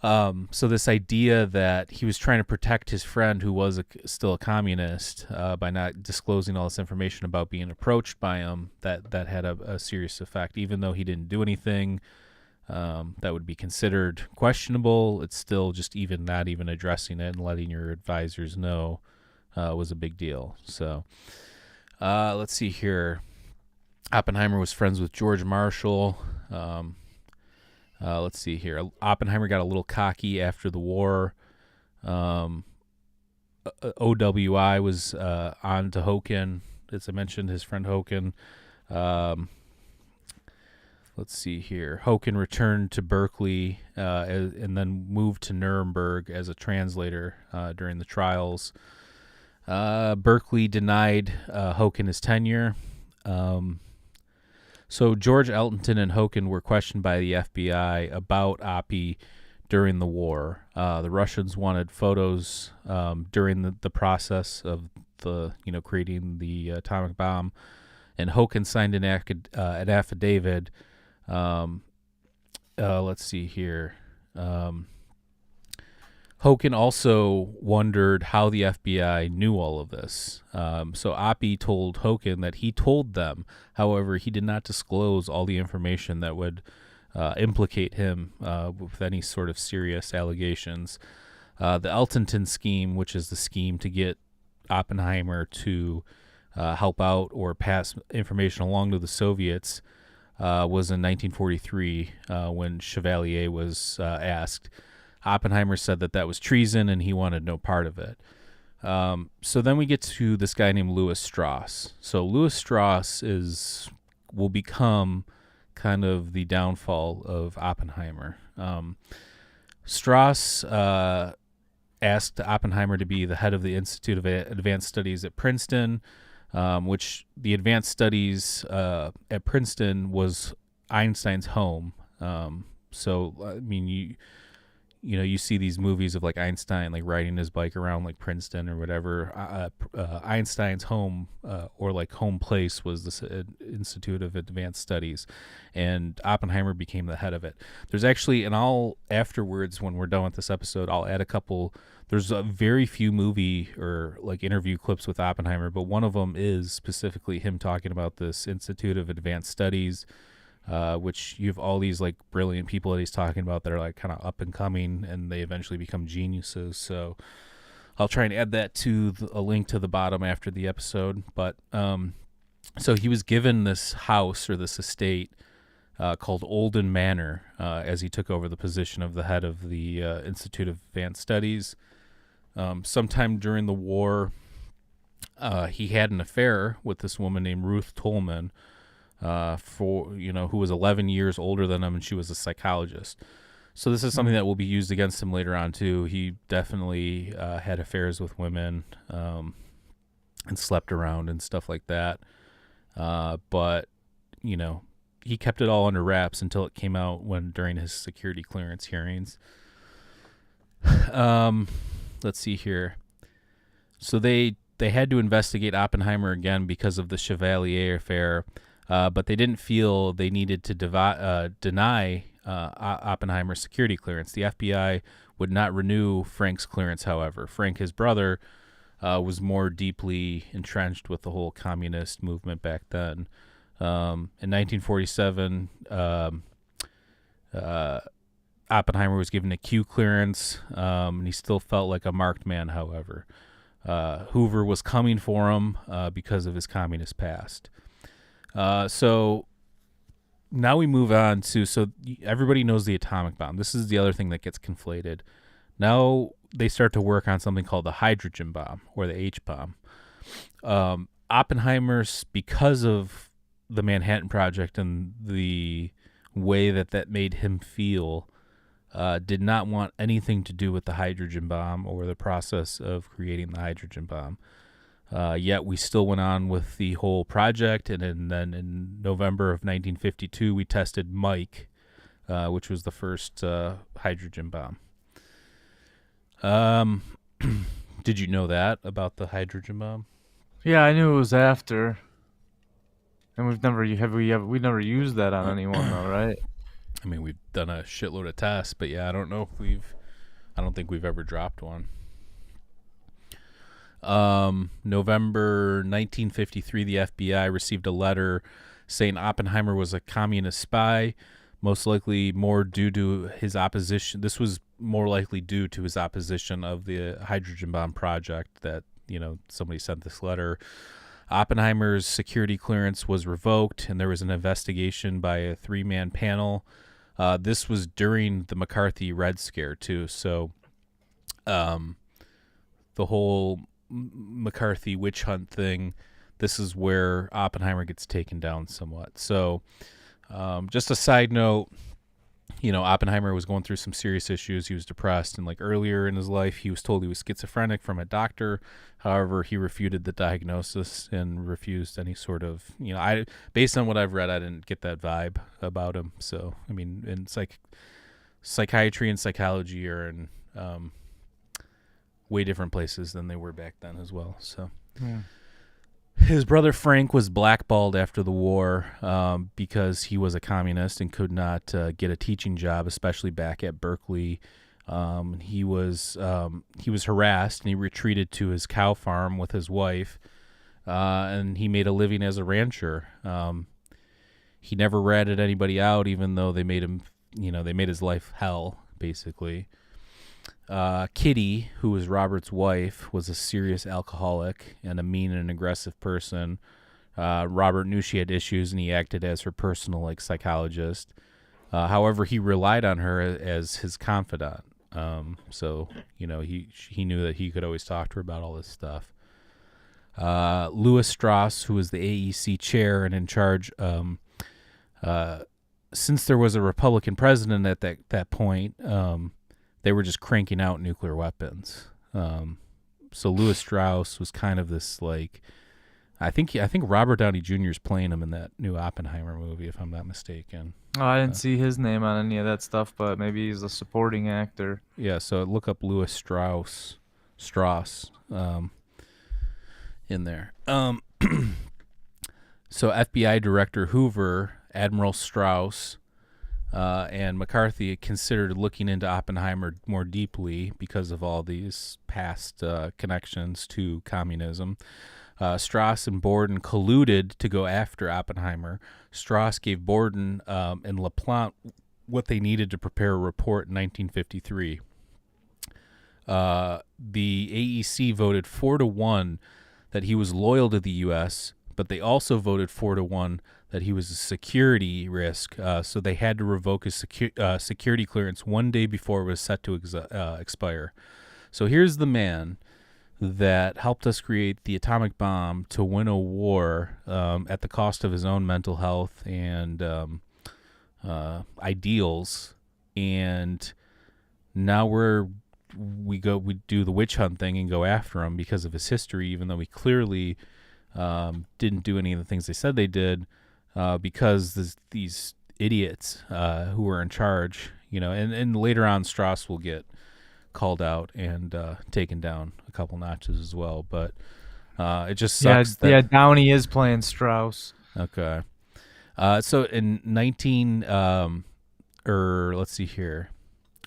so this idea that he was trying to protect his friend who was still a communist by not disclosing all this information about being approached by him, that had a serious effect. Even though he didn't do anything that would be considered questionable, it's still just not even addressing it and letting your advisors know was a big deal. So let's see here. Oppenheimer was friends with George Marshall. Let's see here. Oppenheimer got a little cocky after the war. OWI was on to Hokin. As I mentioned, his friend Hokin. Let's see here. Hokin returned to Berkeley and then moved to Nuremberg as a translator during the trials. Berkeley denied Hokin his tenure. So George Elton and Hokin were questioned by the FBI about Oppie during the war. The Russians wanted photos during the process of creating the atomic bomb, and Hokin signed an affidavit. Let's see here. Hokin also wondered how the FBI knew all of this. So Oppie told Hokin that he told them. However, he did not disclose all the information that would implicate him with any sort of serious allegations. The Eltonton scheme, which is the scheme to get Oppenheimer to help out or pass information along to the Soviets, was in 1943 when Chevalier was asked. Oppenheimer said that was treason and he wanted no part of it. So then we get to this guy named Louis Strauss. So Louis Strauss will become kind of the downfall of Oppenheimer. Strauss asked Oppenheimer to be the head of the Institute of Advanced Studies at Princeton, which the advanced studies at Princeton was Einstein's home. So, I mean, you see these movies of Einstein riding his bike around Princeton or whatever. Einstein's home or home place was this Institute of Advanced Studies, and Oppenheimer became the head of it. There's actually, and I'll afterwards when we're done with this episode, I'll add a couple. There's a very few movie or interview clips with Oppenheimer, but one of them is specifically him talking about this Institute of Advanced Studies. Which you have all these brilliant people that he's talking about that are kind of up and coming, and they eventually become geniuses. So I'll try and add that to a link to the bottom after the episode. But so he was given this house or this estate called Olden Manor as he took over the position of the head of the Institute of Advanced Studies. Sometime during the war, he had an affair with this woman named Ruth Tolman, who was 11 years older than him, and she was a psychologist. So this is something that will be used against him later on too. He definitely had affairs with women and slept around and stuff like that. But he kept it all under wraps until it came out during his security clearance hearings. Let's see here. So they had to investigate Oppenheimer again because of the Chevalier affair. But they didn't feel they needed to deny Oppenheimer's security clearance. The FBI would not renew Frank's clearance, however. Frank, his brother, was more deeply entrenched with the whole communist movement back then. In 1947, Oppenheimer was given a Q clearance, and he still felt like a marked man, however. Hoover was coming for him because of his communist past. So now we move on to, so everybody knows the atomic bomb. This is the other thing that gets conflated. Now they start to work on something called the hydrogen bomb or the H bomb. Oppenheimer's, because of the Manhattan Project and the way that made him feel, did not want anything to do with the hydrogen bomb or the process of creating the hydrogen bomb. Yet we still went on with the whole project, and then in November of 1952, we tested Mike, which was the first hydrogen bomb. Did you know that about the hydrogen bomb? Yeah, I knew it was after. And we never used that on anyone though, right? I mean, we've done a shitload of tests, but yeah, I don't think we've ever dropped one. November 1953, the FBI received a letter saying Oppenheimer was a communist spy, most likely more due to his opposition. This was more likely due to his opposition of the hydrogen bomb project that, somebody sent this letter. Oppenheimer's security clearance was revoked, and there was an investigation by a 3-man panel. This was during the McCarthy Red Scare, too. So the whole McCarthy witch hunt thing, this is where Oppenheimer gets taken down somewhat. So just a side note, Oppenheimer was going through some serious issues. He was depressed, and earlier in his life, he was told he was schizophrenic from a doctor. However, he refuted the diagnosis and refused any sort of, based on what I've read, I didn't get that vibe about him. So, I mean, in psychiatry and psychology are in way different places than they were back then as well. So, yeah. His brother Frank was blackballed after the war because he was a communist and could not get a teaching job, especially back at Berkeley. He was harassed, and he retreated to his cow farm with his wife, and he made a living as a rancher. He never ratted anybody out, even though they made him, they made his life hell, basically. Kitty, who was Robert's wife, was a serious alcoholic and a mean and aggressive person. Robert knew she had issues, and he acted as her personal psychologist. However, he relied on her as his confidant. So he knew that he could always talk to her about all this stuff. Louis Strauss, who was the AEC chair and in charge, since there was a Republican president at that point, they were just cranking out nuclear weapons. So Louis Strauss was kind of this I think Robert Downey Jr. is playing him in that new Oppenheimer movie, if I'm not mistaken. Oh, I didn't see his name on any of that stuff, but maybe he's a supporting actor. Yeah, so look up Louis Strauss in there. So FBI Director Hoover, Admiral Strauss, and McCarthy considered looking into Oppenheimer more deeply because of all these past connections to communism. Strauss and Borden colluded to go after Oppenheimer. Strauss gave Borden and LaPlante what they needed to prepare a report in 1953. The AEC voted 4-1 that he was loyal to the U.S., but they also voted 4-1 that he was a security risk, so they had to revoke his security clearance one day before it was set to expire. So here's the man that helped us create the atomic bomb to win a war at the cost of his own mental health and ideals, and now we do the witch hunt thing and go after him because of his history, even though he clearly didn't do any of the things they said they did, because these idiots who were in charge, and later on Strauss will get called out and taken down a couple notches as well. But it just sucks. Yeah, Downey is playing Strauss. Okay. So in let's see here.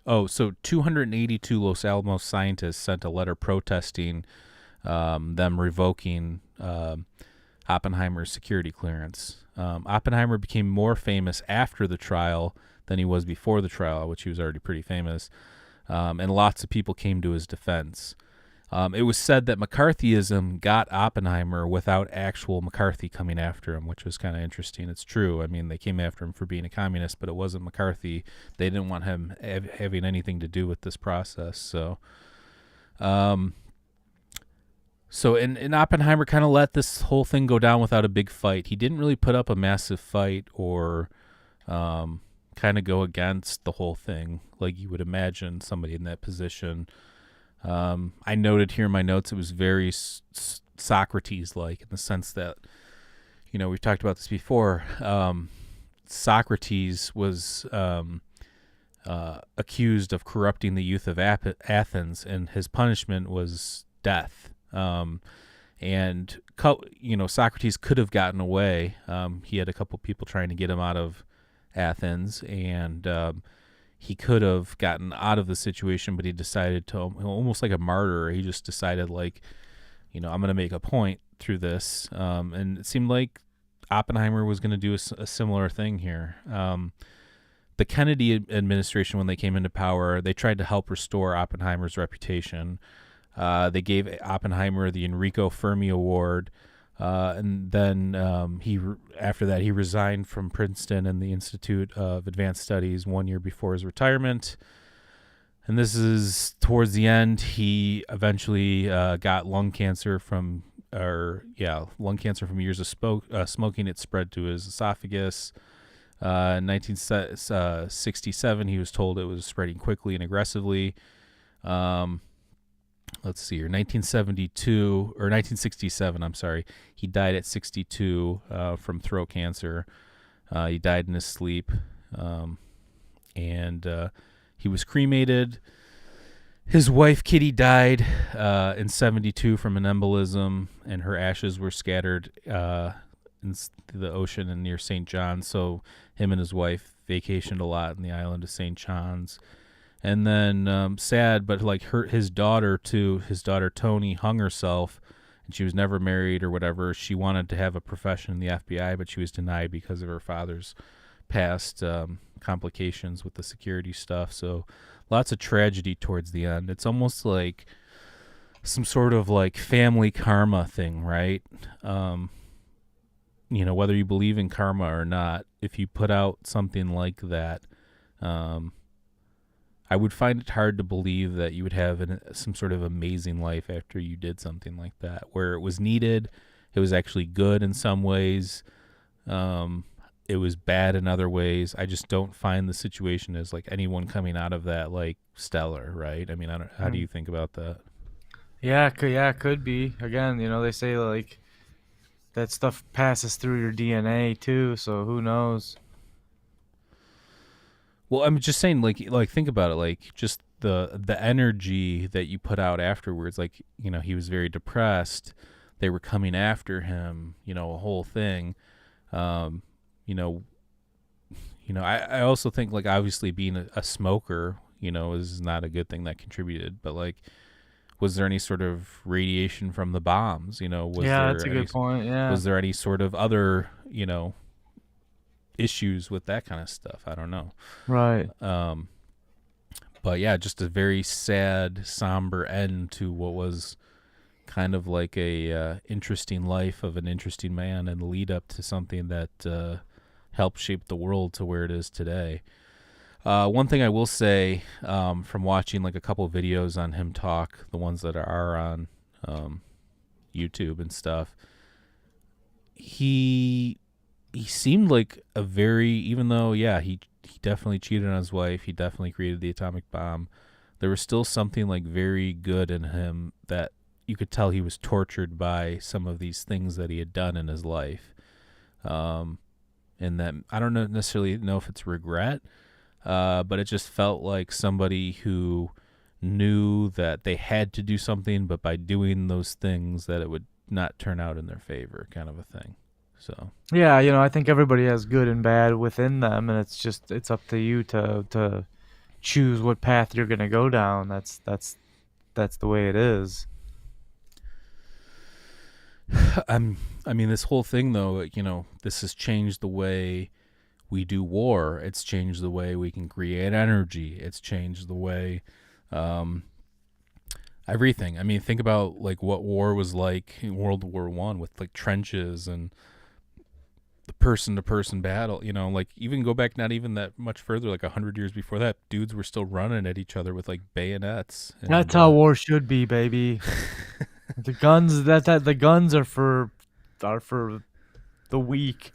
Oh, so 282 Los Alamos scientists sent a letter protesting them revoking Oppenheimer's security clearance. Oppenheimer became more famous after the trial than he was before the trial, which he was already pretty famous, and lots of people came to his defense. It was said that McCarthyism got Oppenheimer without actual McCarthy coming after him, which was kind of interesting. It's true. I mean, they came after him for being a communist, but it wasn't McCarthy. They didn't want him having anything to do with this process. So, and Oppenheimer kind of let this whole thing go down without a big fight. He didn't really put up a massive fight or kind of go against the whole thing, like you would imagine somebody in that position. I noted here in my notes it was very Socrates-like, in the sense that, we've talked about this before. Socrates was accused of corrupting the youth of Athens, and his punishment was death. And Socrates could have gotten away. He had a couple people trying to get him out of Athens, and he could have gotten out of the situation, but he decided to, almost like a martyr, he just decided, like, I'm going to make a point through this. And it seemed like Oppenheimer was going to do a similar thing here. The Kennedy administration, when they came into power, they tried to help restore Oppenheimer's reputation. They gave Oppenheimer the Enrico Fermi Award, and then after that he resigned from Princeton and the Institute of Advanced Studies 1 year before his retirement. And this is towards the end. He eventually got lung cancer from years of smoking. It spread to his esophagus. In 1967, he was told it was spreading quickly and aggressively. Let's see here, 1967, I'm sorry. He died at 62 from throat cancer. He died in his sleep. And he was cremated. His wife, Kitty, died in 72 from an embolism, and her ashes were scattered in the ocean and near St. John's. So him and his wife vacationed a lot in the island of St. John's. And then, sad, but like his daughter Toni, hung herself, and she was never married or whatever. She wanted to have a profession in the FBI, but she was denied because of her father's past complications with the security stuff. So lots of tragedy towards the end. It's almost like some sort of like family karma thing, right? Whether you believe in karma or not, if you put out something like that, I would find it hard to believe that you would have some sort of amazing life after you did something like that, where it was needed. It was actually good in some ways. It was bad in other ways. I just don't find the situation as like anyone coming out of that like stellar, right? I mean, how do you think about that? Yeah, could be. Again, they say like that stuff passes through your DNA too, so who knows? Well, I'm just saying, like think about it, like just the energy that you put out afterwards. Like, he was very depressed. They were coming after him, a whole thing. I also think, like, obviously being a smoker, is not a good thing that contributed. But like, was there any sort of radiation from the bombs? That's a good point. Yeah. Was there any sort of other, issues with that kind of stuff? I don't know. Right. But yeah, just a very sad, somber end to what was kind of like a interesting life of an interesting man, and lead up to something that helped shape the world to where it is today. One thing I will say, from watching like a couple of videos on him talk, the ones that are on YouTube and stuff, he seemed like a very, even though, he definitely cheated on his wife, he definitely created the atomic bomb, there was still something like very good in him that you could tell he was tortured by some of these things that he had done in his life. And that, I don't necessarily know if it's regret, but it just felt like somebody who knew that they had to do something, but by doing those things that it would not turn out in their favor, kind of a thing. So yeah, I think everybody has good and bad within them, and it's up to you to choose what path you're gonna go down. That's the way it is. I mean, this whole thing, though, this has changed the way we do war. It's changed the way we can create energy. It's changed the way, everything. I mean, think about like what war was like in World War I, with like trenches and the person-to-person battle. Like, even go back not even that much further, like 100 years before that, dudes were still running at each other with like bayonets. And, that's how war should be, baby. The guns the guns are for the weak.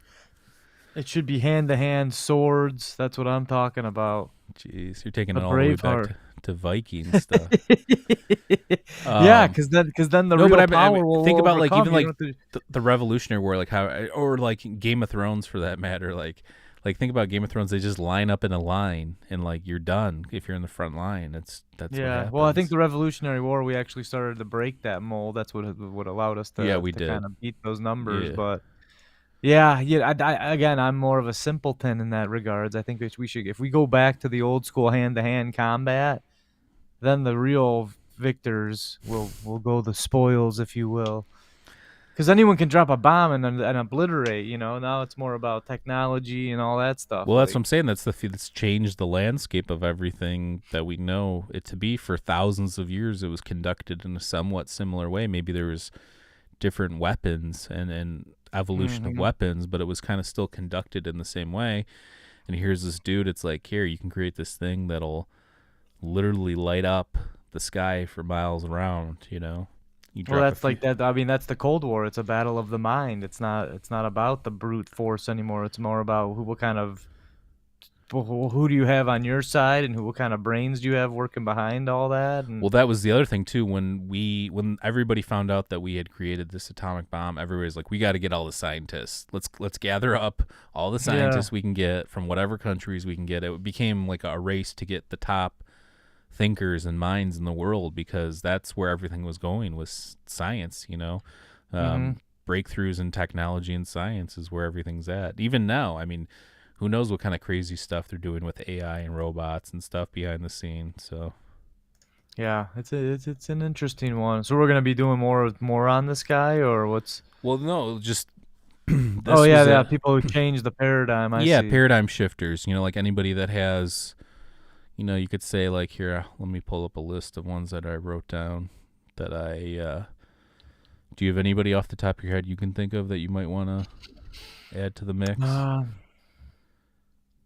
It should be hand-to-hand swords. That's what I'm talking about. Jeez, you're taking The it all the way back Braveheart. to Viking stuff. Yeah, Um, because then the no, but real I mean, power will think about like overcome. even You like don't have to. the Revolutionary War, like how, or like Game of Thrones for that matter. Like think about Game of Thrones. They just line up in a line, and like you're done if you're in the front line. That's what Yeah, well, I think happens. the Revolutionary War, we actually started to break that mold. That's what allowed us Yeah, to we kind did. of beat those numbers. Yeah. But yeah. Again, I'm more of a simpleton in that regards. I think we should, if we go back to the old school hand-to-hand combat, then the real victors will go the spoils, if you will. Because anyone can drop a bomb and obliterate. Now it's more about technology and all that stuff. Well, that's what Like, I'm saying. That's changed the landscape of everything that we know it to be. For thousands of years, it was conducted in a somewhat similar way. Maybe there was different weapons and evolution of hmm weapons, but it was kind of still conducted in the same way. And here's this dude. It's like, here, you can create this thing that'll literally light up the sky for miles around. You Well, drop a that's few. like that. I mean, that's the Cold War. It's a battle of the mind. It's not about the brute force anymore. It's more about what kind of who do you have on your side, and what kind of brains do you have working behind all that. Well, And that was the other thing too. When everybody found out that we had created this atomic bomb, everybody's like, "We got to get all the scientists. Let's gather up all the yeah, scientists we can get from whatever countries we can get." It became like a race to get the top thinkers and minds in the world, because that's where everything was going, was science. hmm Breakthroughs in technology and science is where everything's at. Even now, I mean, who knows what kind of crazy stuff they're doing with AI and robots and stuff behind the scenes. So. yeah, it's an interesting one. So we're gonna be doing more on this guy, or what's? Well, no, just Oh this yeah, was yeah. a People who change the paradigm. I yeah, see. paradigm shifters. Like anybody that has, you could say like, here, let me pull up a list of ones that I wrote down that I. Do you have anybody off the top of your head you can think of that you might want to add to the mix? Uh,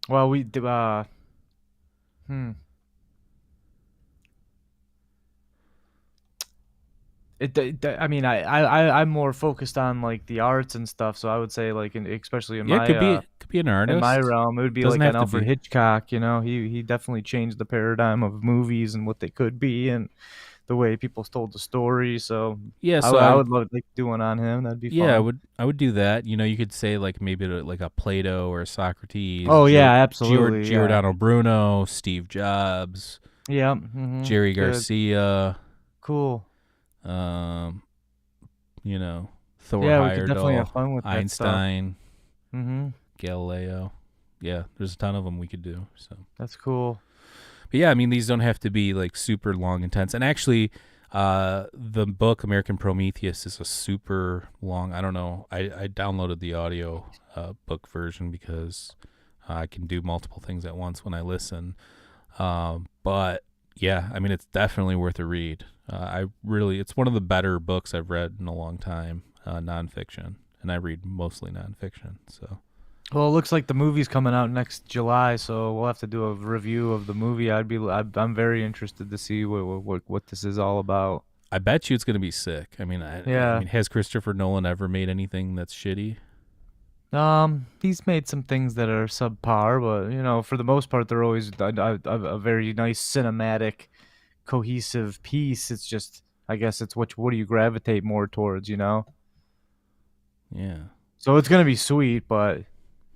well, we do. Hmm. I mean, I'm more focused on like the arts and stuff. So I would say like, especially Yeah, it could be an in my artist. realm, it would be Doesn't like an have to Alfred be. Hitchcock. He definitely changed the paradigm of movies and what they could be, and the way people told the story. So Yeah, I so would I would love like do one on him. That'd be yeah, fun. I would do that. You could say like maybe like a Plato or a Socrates, Oh yeah, absolutely. Yeah. Giordano Bruno, Steve Jobs, Yeah. Jerry Good. Garcia, Cool. um, Thor Yeah, we could definitely Heyerdahl, have fun with that stuff. Einstein, Mhm. Galileo. Yeah, there's a ton of them we could do. So, That's cool. but yeah, I mean, these don't have to be like super long, intense. And actually, the book American Prometheus is a super long. I don't know. I downloaded the audio book version because I can do multiple things at once when I listen. But yeah, I mean, it's definitely worth a read. It's one of the better books I've read in a long time, nonfiction, and I read mostly nonfiction. So Well, it looks like the movie's coming out next July, so we'll have to do a review of the movie. I'm very interested to see what this is all about. I bet you it's gonna be sick. I mean, I Yeah. mean, has Christopher Nolan ever made anything that's shitty? He's made some things that are subpar, but for the most part, they're always a very nice cinematic, cohesive piece. It's just, I guess, it's what do you gravitate more towards? Yeah. So it's gonna be sweet, but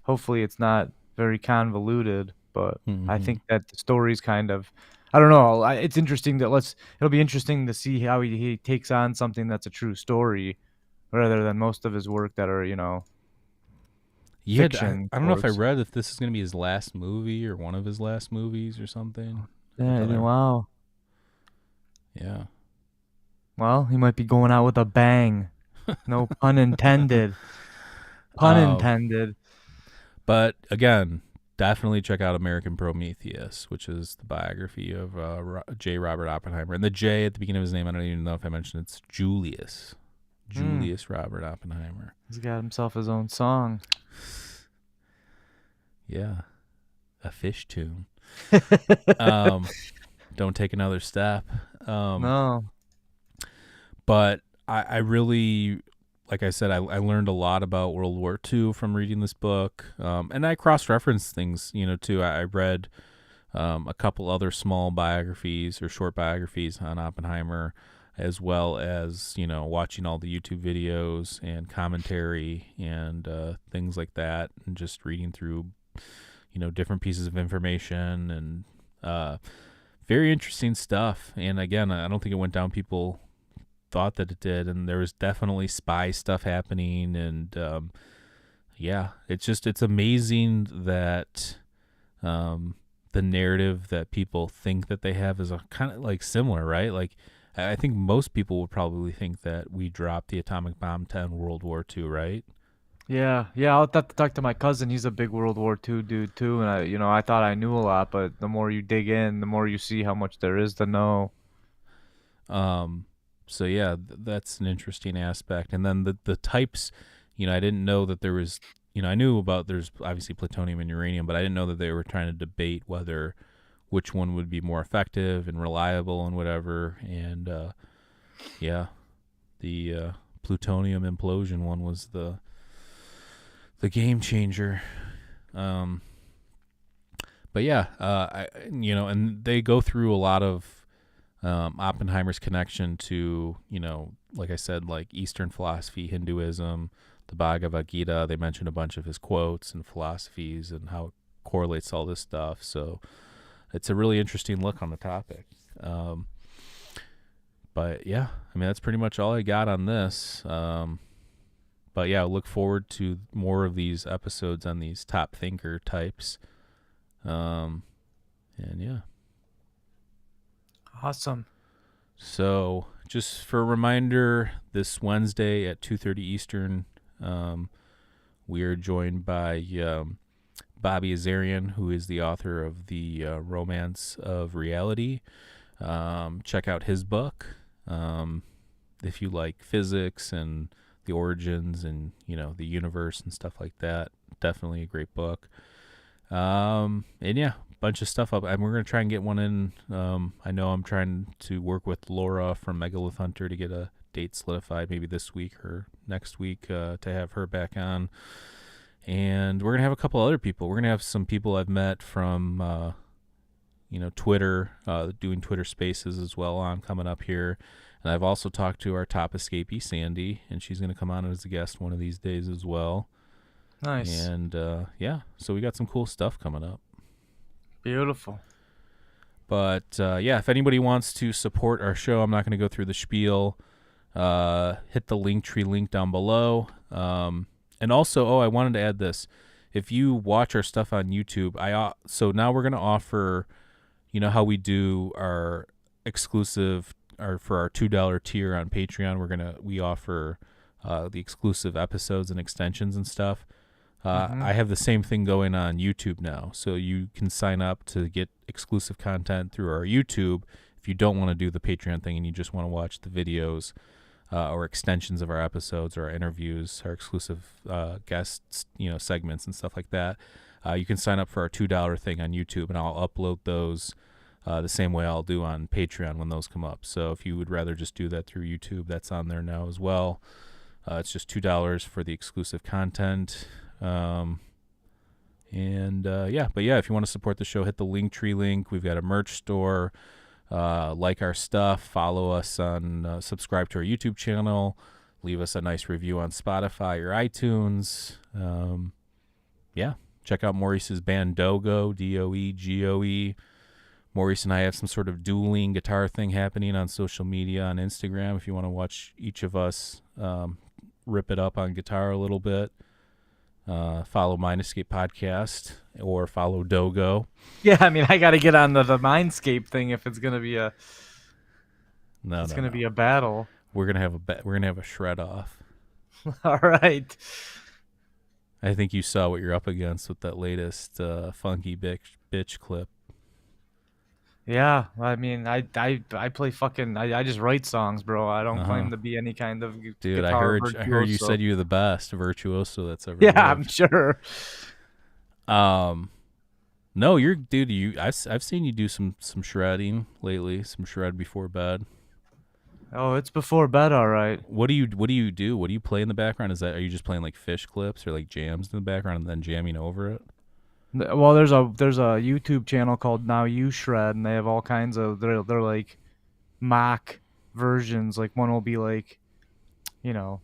hopefully it's not very convoluted. But I Hmm. think that the story's kind of, I don't know. It's interesting that it'll be interesting to see how he takes on something that's a true story, rather than most of his work that are Yeah, fiction I don't know if I towards. read if this is gonna be his last movie or one of his last movies or something. I Yeah, thought I, wow. yeah. Well, he might be going out with a bang. No pun intended. Pun Um, intended. but again, definitely check out American Prometheus, which is the biography of J. Robert Oppenheimer. And the J at the beginning of his name, I don't even know if I mentioned it's Julius. Hmm. Julius Robert Oppenheimer. He's got himself his own song. Yeah, a fish tune. Don't take another step. No. But I really like I said, I learned a lot about World War II from reading this book, and I cross-referenced things, too. I read a couple other small biographies or short biographies on Oppenheimer, as well as watching all the YouTube videos and commentary and things like that, and just reading through different pieces of information and very interesting stuff. And again, I don't think it went down people thought that it did, and there was definitely spy stuff happening, and it's amazing that the narrative that people think that they have is a kind of like similar, right? Like I think most people would probably think that we dropped the atomic bomb to end World War II, right? Yeah, I'll have to talk to my cousin. He's a big World War II dude too, and I thought I knew a lot, but the more you dig in, the more you see how much there is to know. So yeah, that's an interesting aspect. And then the types, I didn't know that there was, I knew about there's obviously plutonium and uranium, but I didn't know that they were trying to debate which one would be more effective and reliable and whatever. And the plutonium implosion one was the game changer. But yeah, and they go through a lot of Oppenheimer's connection to, like I said, like Eastern philosophy, Hinduism, the Bhagavad Gita. They mentioned a bunch of his quotes and philosophies and how it correlates all this stuff. So it's a really interesting look on the topic. But yeah, I mean, that's pretty much all I got on this. But yeah, I look forward to more of these episodes on these top thinker types. And yeah. Awesome. So just for a reminder, this Wednesday at 2:30 Eastern, we are joined by Bobby Azarian, who is the author of the Romance of Reality. Check out his book. If you like physics and the origins and, the universe and stuff like that, definitely a great book. And yeah, bunch of stuff up, and we're going to try and get one in. I know I'm trying to work with Laura from Megalith Hunter to get a date solidified, maybe this week or next week, to have her back on. And we're going to have a couple other people. We're going to have some people I've met from, Twitter, doing Twitter spaces as well on coming up here. And I've also talked to our top escapee, Sandy, and she's going to come on as a guest one of these days as well. Nice. And so we got some cool stuff coming up. Beautiful. But if anybody wants to support our show, I'm not going to go through the spiel. Hit the LinkTree link down below. And also, I wanted to add this. If you watch our stuff on YouTube, so now we're going to offer, how we do our exclusive, or for our $2 tier on Patreon, we offer the exclusive episodes and extensions and stuff. I have the same thing going on YouTube now. So you can sign up to get exclusive content through our YouTube if you don't want to do the Patreon thing and you just want to watch the videos or extensions of our episodes or our interviews, our exclusive guests, segments and stuff like that. You can sign up for our $2 thing on YouTube, and I'll upload those the same way I'll do on Patreon when those come up. So if you would rather just do that through YouTube, that's on there now as well. It's just $2 for the exclusive content. But if you want to support the show, hit the LinkTree link. We've got a merch store. Like our stuff, follow us on, subscribe to our YouTube channel, leave us a nice review on Spotify or iTunes. Check out Maurice's band Dogo, Doegoe. Maurice and I have some sort of dueling guitar thing happening on social media, on Instagram, if you want to watch each of us rip it up on guitar a little bit. Follow Mindscape Podcast or follow Dogo. Yeah, I mean, I got to get on the Mindscape thing if it's gonna be a be a battle. We're gonna have a shred off. All right. I think you saw what you're up against with that latest funky bitch clip. Yeah, I mean, I play fucking. I just write songs, bro. I don't claim to be any kind of dude. I guitar heard you said you're the best virtuoso that's ever. Yeah, lived. I'm sure. No, you're dude. I've seen you do some shredding lately. Some shred before bed. Oh, it's before bed, all right. What do you do? What do you play in the background? Are you just playing like fish clips or like jams in the background and then jamming over it? Well, there's a YouTube channel called Now You Shred, and they have all kinds of they're like mock versions. Like one will be like, you know,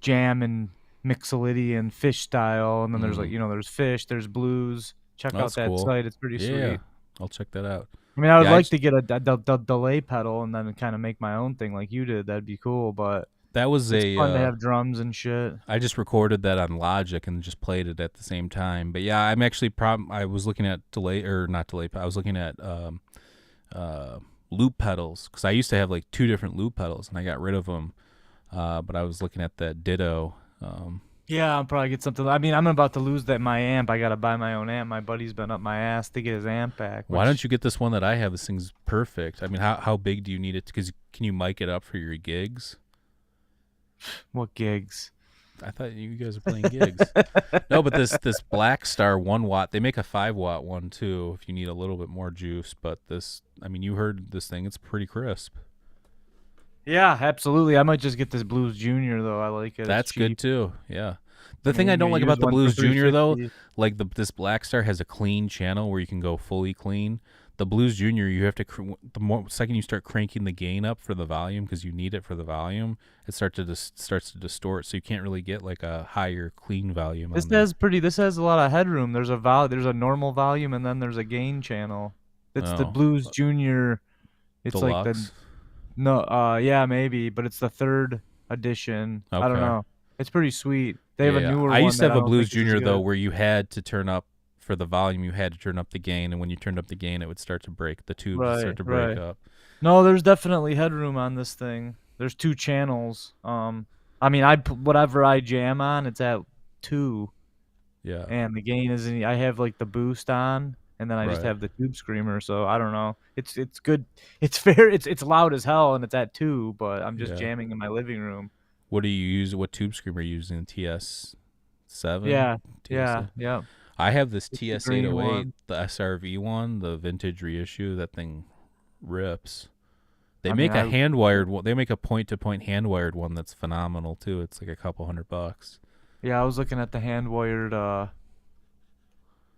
jam and mixolydian fish style, and then there's like Mm. there's fish, there's blues. Check Oh, out that's that cool. site; it's pretty Yeah, sweet. I'll check that out. I mean, I would Yeah, like to get a delay pedal and then kind of make my own thing like you did. That'd be cool, but that was it's a fun to have drums and shit. I just recorded that on Logic and just played it at the same time. But yeah, I'm actually I was looking at delay or not delay. I was looking at uh, loop pedals because I used to have like two different loop pedals and I got rid of them. But I was looking at that Ditto. Yeah, I'll probably get something. I mean, I'm about to lose my amp. I gotta buy my own amp. My buddy's been up my ass to get his amp back. Why don't you get this one that I have? This thing's perfect. I mean, how big do you need it? Because can you mic it up for your gigs? What gigs? I thought you guys are playing gigs. No, but this Black Star 1 watt, they make a 5 watt one too if you need a little bit more juice. But this, I mean, you heard this thing; it's pretty crisp. Yeah, absolutely. I might just get this Blues Junior though. I like it. It's That's good cheap. too. Yeah. The I thing mean, I you don't like use about the one for Blues Junior though, 350. like this Black Star has a clean channel where you can go fully clean. The Blues Junior, you have to second you start cranking the gain up for the volume because you need it for the volume, it starts to distort, so you can't really get like a higher clean volume on there. This has a lot of headroom. There's a normal volume and then there's a gain channel. It's the Oh, Blues Junior. It's like the deluxe. no yeah, maybe, but it's the third edition. I don't Okay. know. It's pretty sweet. They have a Yeah, newer I one used to that have I a don't Blues think is as Junior though, good. where you had to turn up for the volume. You had to turn up the gain, and when you turned up the gain, it would start to break. The tubes would start Right, to break right. up. No, there's definitely headroom on this thing. There's two channels. I mean, whatever I jam on, it's at 2, Yeah, and the gain is I have like the boost on, and then I just right. have the tube screamer. So I don't know. It's good. It's fair. It's loud as hell, and it's at 2. But I'm just Yeah. jamming in my living room. What do you use? What tube screamer are you using? TS7, Yeah, yeah, TS8. yeah. I have this It's the green TS808, one. the SRV one, the vintage reissue. That thing rips. They I mean, make a hand wired one. They make a point to point hand wired one that's phenomenal too. It's like a couple $100. yeah, I was looking at the hand wired.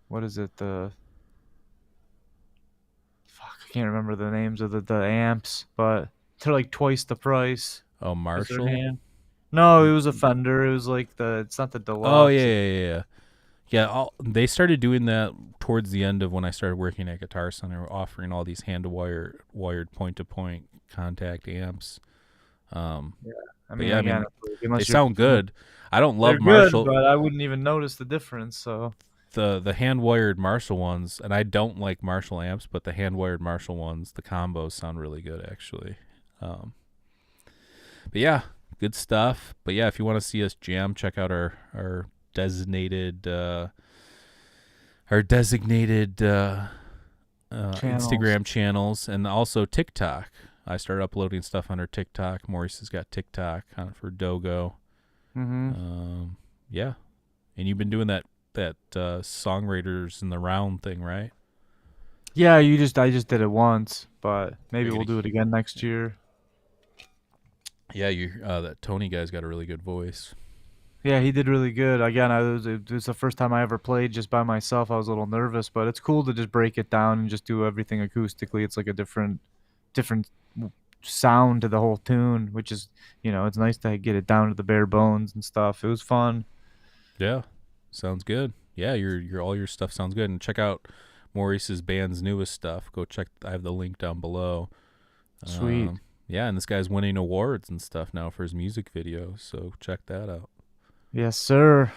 What is it? Fuck, I can't remember the names of the amps, but they're like twice the price. Oh, 'Cause they're Marshall. hand. No, it was a Fender. It was like it's not the Oh yeah, deluxe. yeah, yeah, yeah. Yeah, they started doing that towards the end of when I started working at Guitar Center, offering all these wired point to point contact amps. Um, Yeah, I but mean, yeah, I again, mean it's like, they unless you're sound good. I don't they're love good, Marshall but I wouldn't even notice the difference. So the hand wired Marshall ones, and I don't like Marshall amps, but the hand wired Marshall ones, the combos sound really good actually. Um, but yeah, good stuff. But yeah, if you want to see us jam, check out our designated channels. Instagram channels and also TikTok. I started uploading stuff on our TikTok. Maurice has got TikTok for Dogo. Mm-hmm. Yeah, and you've been doing that songwriters in the round thing, right? Yeah, I just did it once, but maybe You're we'll gonna do it again next year. Yeah, you that Tony guy's got a really good voice. Yeah, he did really good. Again, it was the first time I ever played just by myself. I was a little nervous, but it's cool to just break it down and just do everything acoustically. It's like a different sound to the whole tune, which is, it's nice to get it down to the bare bones and stuff. It was fun. Yeah, sounds good. Yeah, your all your stuff sounds good. And check out Maurice's band's newest stuff. Go check. I have the link down below. Sweet. Yeah, and this guy's winning awards and stuff now for his music videos. So check that out. Yes, sir.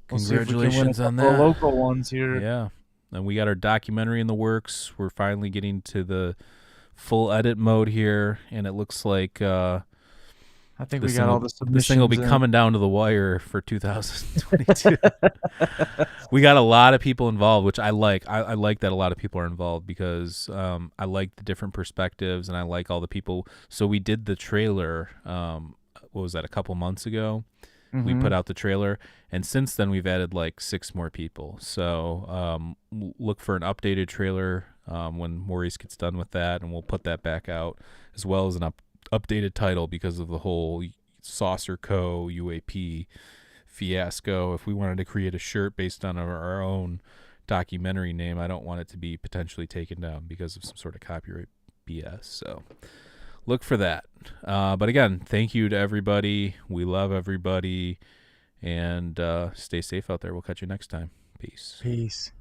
We'll see if we can win a Congratulations on couple of that. local ones here. Yeah, and we got our documentary in the works. We're finally getting to the full edit mode here, and it looks like I think we this got thing all will the submissions. this thing will be in. coming down to the wire for 2022. We got a lot of people involved, which I like. I like that a lot of people are involved because I like the different perspectives, and I like all the people. So we did the trailer. What was that? A couple months ago. We put out the trailer, and since then we've added like 6 more people. So look for an updated trailer when Maurice gets done with that, and we'll put that back out, as well as updated title because of the whole Saucer Co. UAP fiasco. If we wanted to create a shirt based on our own documentary name, I don't want it to be potentially taken down because of some sort of copyright BS. So look for that. But again, thank you to everybody. We love everybody. And stay safe out there. We'll catch you next time. Peace. Peace.